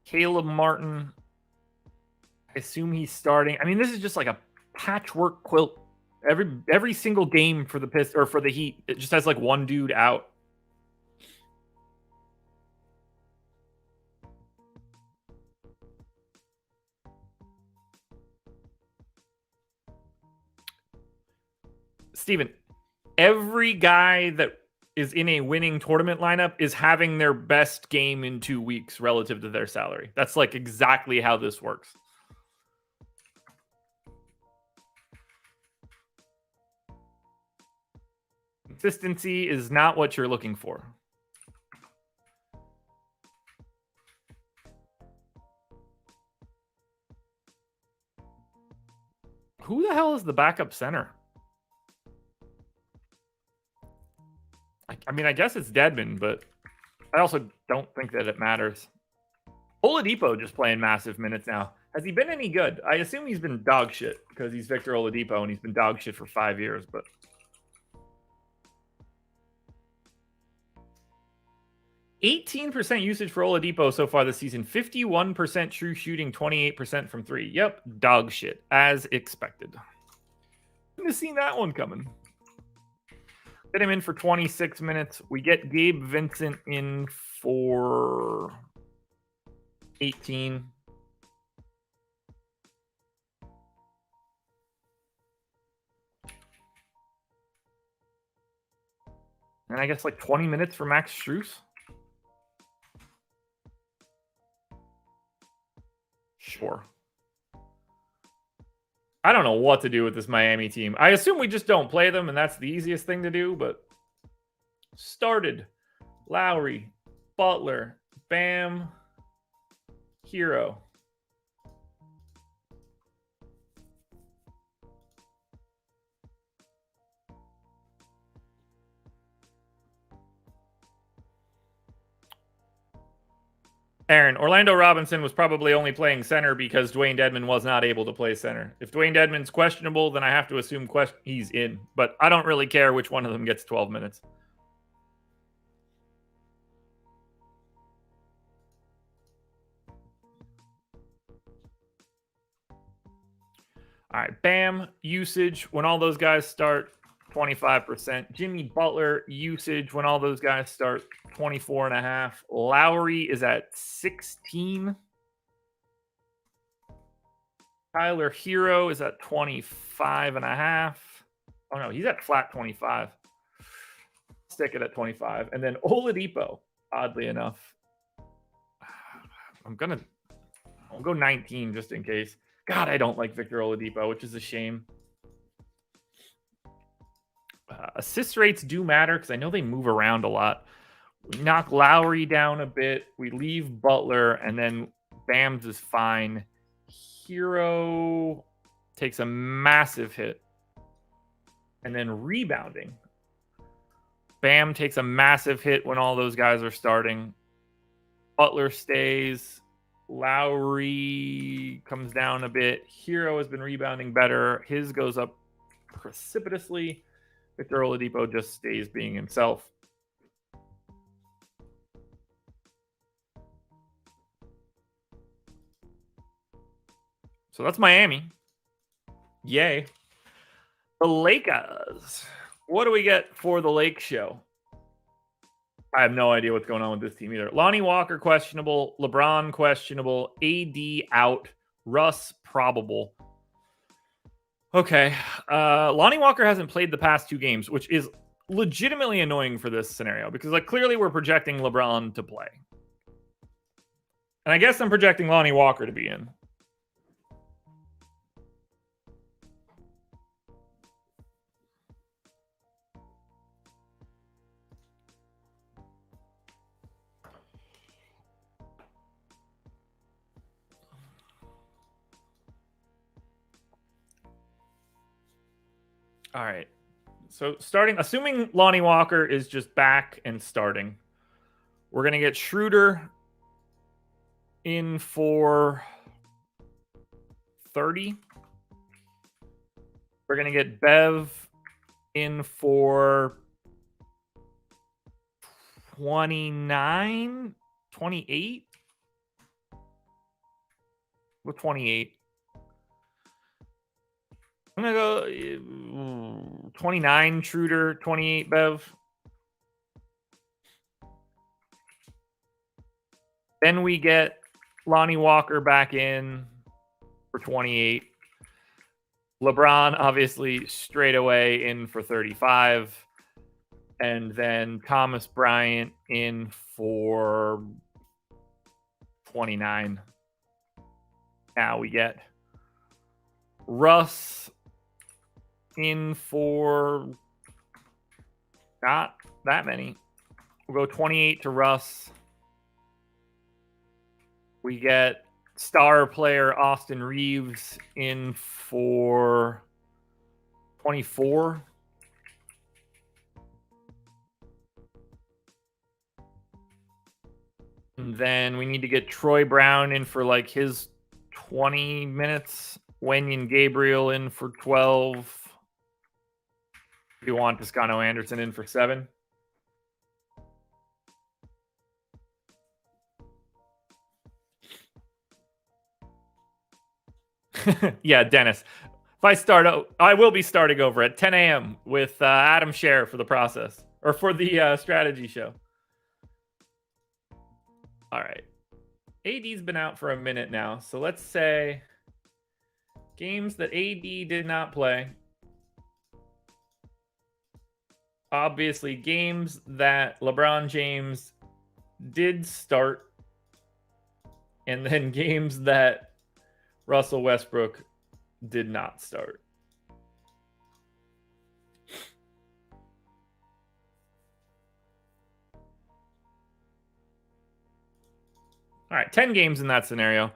Caleb Martin. I assume he's starting. I mean, this is just like a patchwork quilt. Every single game for the Pistons or for the Heat, it just has like one dude out. Steven, every guy that is in a winning tournament lineup is having their best game in 2 weeks relative to their salary. That's like exactly how this works. Consistency is not what you're looking for. Who the hell is the backup center? I mean, I guess it's Dedmon, but I also don't think that it matters. Oladipo just playing massive minutes now. Has he been any good? I assume he's been dog shit because he's Victor Oladipo and he's been dog shit for 5 years, but 18% usage for Oladipo so far this season. 51% true shooting, 28% from three. Yep, dog shit, as expected. Couldn't have seen that one coming. Get him in for 26 minutes. We get Gabe Vincent in for 18. And I guess like 20 minutes for Max Strus. Sure. I don't know what to do with this Miami team. I assume we just don't play them, and that's the easiest thing to do, but started Lowry, Butler, Bam, Hero. Aaron, Orlando Robinson was probably only playing center because Dwayne Dedmon was not able to play center. If Dwayne Dedmon's questionable, then I have to assume he's in. But I don't really care which one of them gets 12 minutes. All right, Bam, usage when all those guys start, 25%. Jimmy Butler, usage when all those guys start, 24.5. Lowry is at 16. Tyler Hero is at 25.5. Oh no, he's at flat 25. Stick it at 25. And then Oladipo, oddly enough, I'll go 19 just in case. God, I don't like Victor Oladipo, which is a shame. Assist rates do matter because I know they move around a lot. We knock Lowry down a bit. We leave Butler, and then Bam's is fine. Hero takes a massive hit. And then rebounding. Bam takes a massive hit when all those guys are starting. Butler stays. Lowry comes down a bit. Hero has been rebounding better. His goes up precipitously. Victor Oladipo just stays being himself. So that's Miami. Yay. The Lakers. What do we get for the Lake Show? I have no idea what's going on with this team either. Lonnie Walker questionable. LeBron questionable. AD out. Russ probable. Okay. Lonnie Walker hasn't played the past 2 games, which is legitimately annoying for this scenario because like clearly we're projecting LeBron to play. And I guess I'm projecting Lonnie Walker to be in. All right. So starting, assuming Lonnie Walker is just back and starting, we're going to get Schroeder in for 30. We're going to get Bev in for 29, 28. With 28. I'm going to go 29 Schroeder, 28 Bev. Then we get Lonnie Walker back in for 28. LeBron, obviously, straight away in for 35. And then Thomas Bryant in for 29. Now we get Russ in for not that many. We'll go 28 to Russ. We get star player Austin Reeves in for 24. And then we need to get Troy Brown in for like his 20 minutes. Wenyen Gabriel in for 12. We want Toscano Anderson in for 7. Yeah, Dennis. If I start, I will be starting over at 10 a.m. with Adam Scher for the process or for the strategy show. All right. AD's been out for a minute now. So let's say games that AD did not play. Obviously, games that LeBron James did start. And then games that Russell Westbrook did not start. All right, 10 games in that scenario.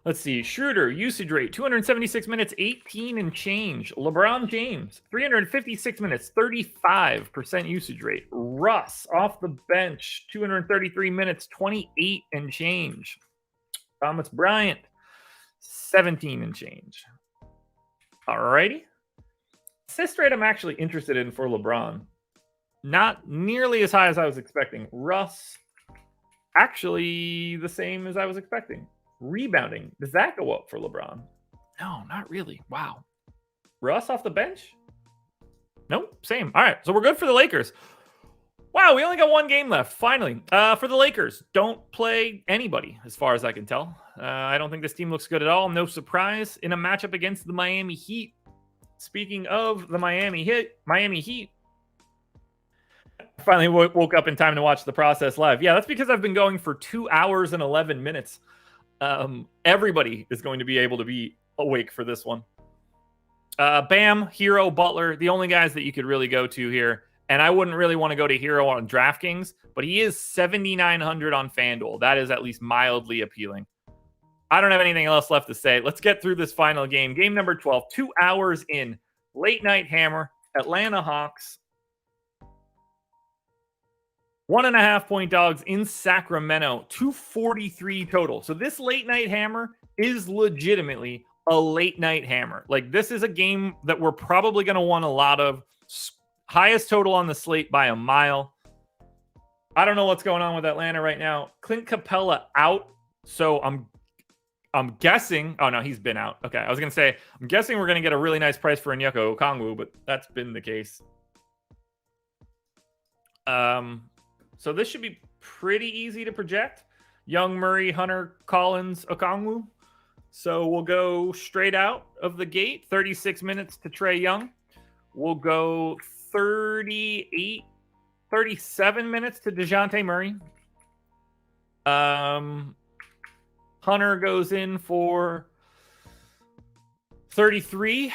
Let's see. Schroeder, usage rate, 276 minutes, 18 and change. LeBron James, 356 minutes, 35% usage rate. Russ, off the bench, 233 minutes, 28 and change. Thomas Bryant, 17 and change. All righty. Assist rate I'm actually interested in for LeBron. Not nearly as high as I was expecting. Russ, actually the same as I was expecting. Rebounding, does that go up for LeBron? No, not really. Wow. Russ off the bench? Nope, same. All right, so we're good for the Lakers. Wow, we only got one game left, finally. For the Lakers, don't play anybody, as far as I can tell. I don't think this team looks good at all. No surprise in a matchup against the Miami Heat. Speaking of the Miami Heat, I finally woke up in time to watch the process live. Yeah, that's because I've been going for 2 hours and 11 minutes. Everybody is going to be able to be awake for this one. Bam, Hero, Butler, the only guys that you could really go to here. And I wouldn't really want to go to Hero on DraftKings, but he is 7,900 on FanDuel. That is at least mildly appealing. I don't have anything else left to say. Let's get through this final game. Game number 12, 2 hours in. Late night hammer, Atlanta Hawks. 1.5 point dogs in Sacramento, 243 total. So this late night hammer is legitimately a late night hammer. Like, this is a game that we're probably going to want a lot of. Highest total on the slate by a mile. I don't know what's going on with Atlanta right now. Clint Capella out. So I'm guessing. Oh no, he's been out. Okay, I was gonna say I'm guessing we're gonna get a really nice price for Onyeka Okongwu, but that's been the case. So this should be pretty easy to project. Young, Murray, Hunter, Collins, Okongwu. So we'll go straight out of the gate. 36 minutes to Trae Young. We'll go 37 minutes to DeJounte Murray. Hunter goes in for 33.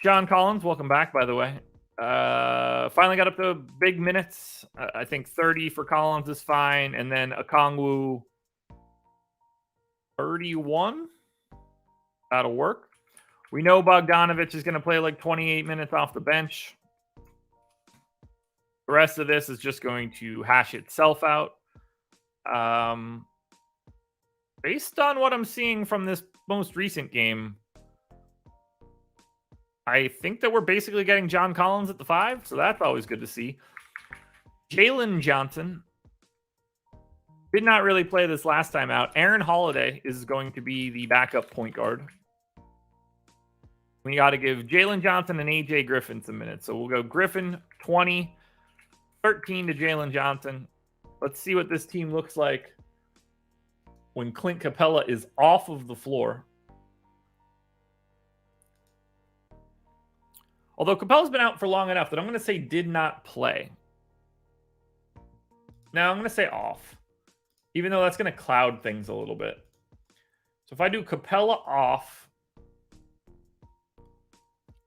John Collins, welcome back, by the way. Finally got up to big minutes. I think 30 for Collins is fine. And then Okongwu, 31. That'll work. We know Bogdanovic is going to play like 28 minutes off the bench. The rest of this is just going to hash itself out. Based on what I'm seeing from this most recent game, I think that we're basically getting John Collins at the 5, so that's always good to see. Jalen Johnson did not really play this last time out. Aaron Holiday is going to be the backup point guard. We got to give Jalen Johnson and AJ Griffin some minutes. So we'll go Griffin 20, 13 to Jalen Johnson. Let's see what this team looks like when Clint Capella is off of the floor. Although Capella's been out for long enough that I'm going to say did not play. Now I'm going to say off, even though that's going to cloud things a little bit. So if I do Capella off,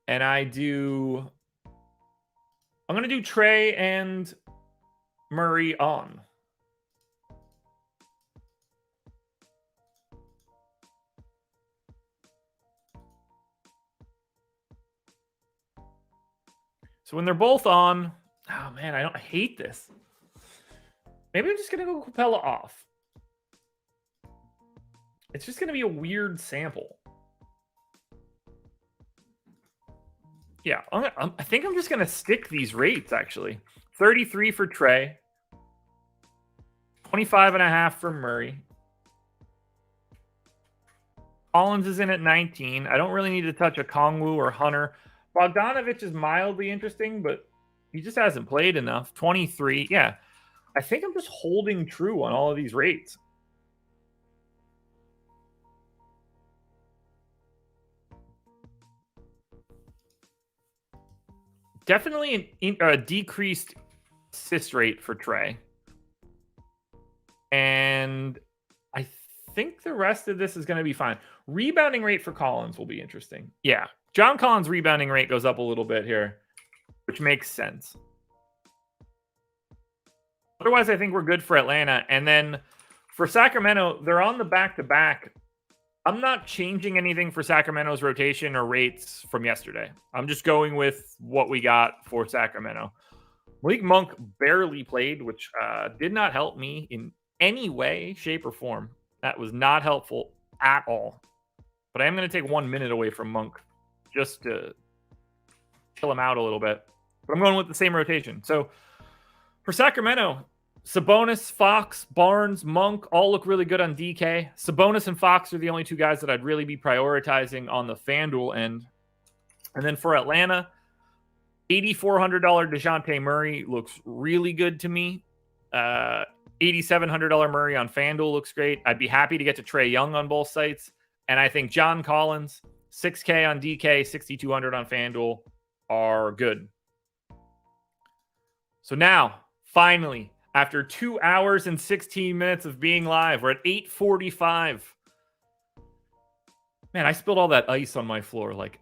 and I'm going to do Trey and Murray on. So when they're both on, oh man, I hate this. Maybe I'm just going to go Capella off. It's just going to be a weird sample. Yeah, I think I'm just going to stick these rates, actually. 33 for Trey. 25.5 for Murray. Collins is in at 19. I don't really need to touch Okongwu or Hunter. Bogdanovic is mildly interesting, but he just hasn't played enough. 23. Yeah, I think I'm just holding true on all of these rates. Definitely a decreased assist rate for Trey. And I think the rest of this is going to be fine. Rebounding rate for Collins will be interesting. Yeah, John Collins' rebounding rate goes up a little bit here, which makes sense. Otherwise, I think we're good for Atlanta. And then for Sacramento, they're on the back-to-back. I'm not changing anything for Sacramento's rotation or rates from yesterday. I'm just going with what we got for Sacramento. Malik Monk barely played, which did not help me in any way, shape, or form. That was not helpful at all. But I am going to take 1 minute away from Monk just to chill him out a little bit. But I'm going with the same rotation. So for Sacramento, Sabonis, Fox, Barnes, Monk all look really good on DK. Sabonis and Fox are the only two guys that I'd really be prioritizing on the FanDuel end. And then for Atlanta, $8,400 DeJounte Murray looks really good to me. $8,700 Murray on FanDuel looks great. I'd be happy to get to Trae Young on both sites. And I think John Collins, $6K on DK, $6,200 on FanDuel are good. So now, finally, after 2 hours and 16 minutes of being live, we're at 8:45. Man, I spilled all that ice on my floor like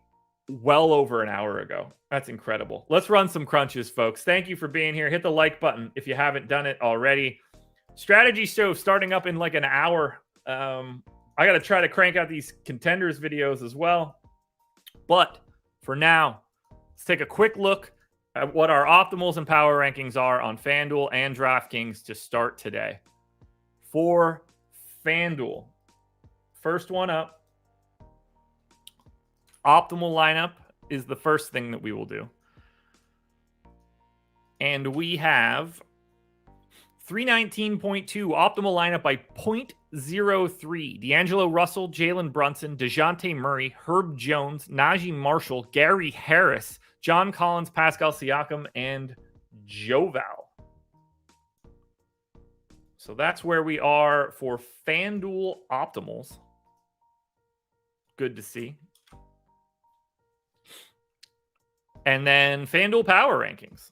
well over an hour ago. That's incredible. Let's run some crunches, folks. Thank you for being here. Hit the like button if you haven't done it already. Strategy show starting up in like an hour. I got to try to crank out these contenders videos as well. But for now, let's take a quick look at what our optimals and power rankings are on FanDuel and DraftKings to start today. For FanDuel, first one up, optimal lineup is the first thing that we will do. And we have 319.2 optimal lineup by 0.03. D'Angelo Russell, Jalen Brunson, DeJounte Murray, Herb Jones, Najee Marshall, Gary Harris, John Collins, Pascal Siakam, and Joval. So that's where we are for FanDuel optimals. Good to see. And then FanDuel power rankings.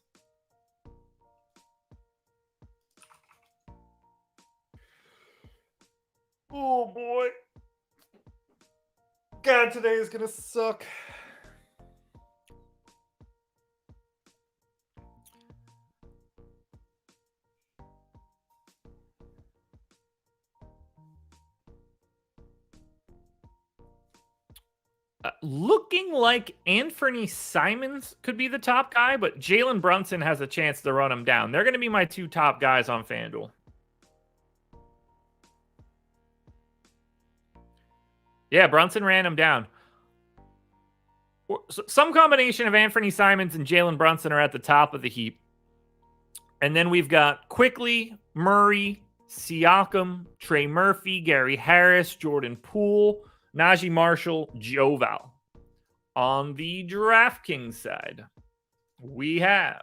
Oh boy. God, today is going to suck. Looking like Anthony Simons could be the top guy, but Jalen Brunson has a chance to run him down. They're going to be my two top guys on FanDuel. Yeah, Brunson ran him down. Some combination of Anthony Simons and Jalen Brunson are at the top of the heap. And then we've got Quickly, Murray, Siakam, Trey Murphy, Gary Harris, Jordan Poole, Najee Marshall, Joval. On the DraftKings side, we have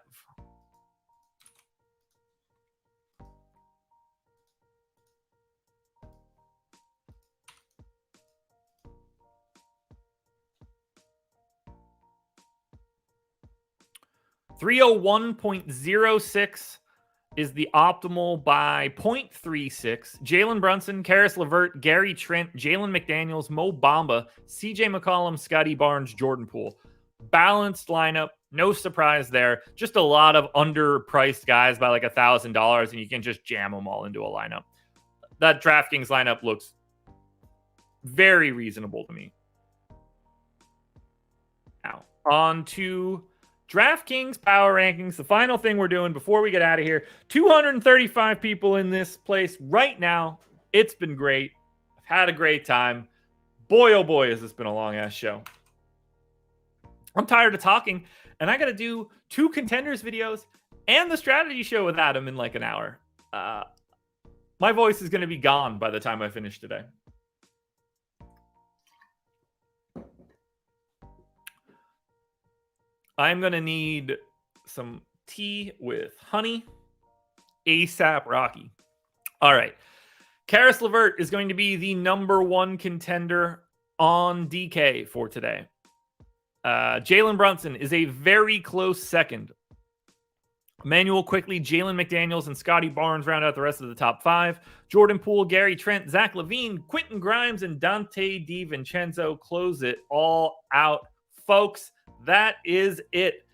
$301.06 is the optimal by 0.36. Jalen Brunson, Karis LeVert, Gary Trent, Jalen McDaniels, Mo Bamba, CJ McCollum, Scotty Barnes, Jordan Poole. Balanced lineup. No surprise there. Just a lot of underpriced guys by like $1,000, and you can just jam them all into a lineup. That DraftKings lineup looks very reasonable to me. Now, on to DraftKings Power Rankings, the final thing we're doing before we get out of here. 235 people in this place right now. It's been great. I've had a great time. Boy, oh boy, has this been a long-ass show. I'm tired of talking, and I got to do 2 contenders videos and the strategy show with Adam in like an hour. My voice is going to be gone by the time I finish today. I'm going to need some tea with honey. ASAP Rocky. All right. Karis LeVert is going to be the number 1 contender on DK for today. Jalen Brunson is a very close second. Emmanuel Quickly, Jalen McDaniels, and Scotty Barnes round out the rest of the top 5. Jordan Poole, Gary Trent, Zach LaVine, Quentin Grimes, and Dante DiVincenzo close it all out. Folks, that is it.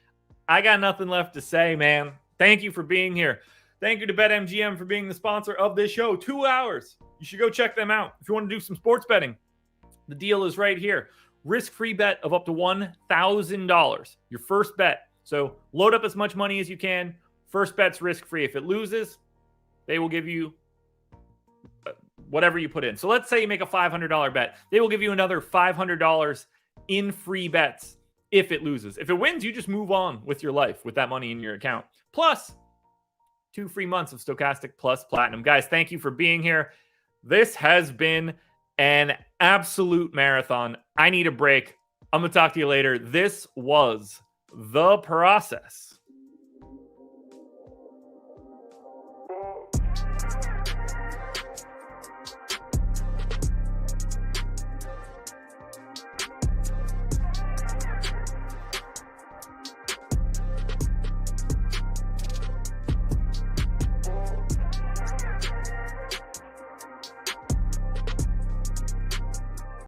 I got nothing left to say, man. Thank you for being here. Thank you to BetMGM for being the sponsor of this show. 2 hours. You should go check them out. If you want to do some sports betting, the deal is right here. Risk-free bet of up to $1,000. Your first bet. So load up as much money as you can. First bet's risk-free. If it loses, they will give you whatever you put in. So let's say you make a $500 bet. They will give you another $500 in free bets if it loses. If it wins, you just move on with your life with that money in your account. Plus 2 free months of Stokastic Plus Platinum. Guys, thank you for being here. This has been an absolute marathon. I need a break. I'm going to talk to you later. This was The Process.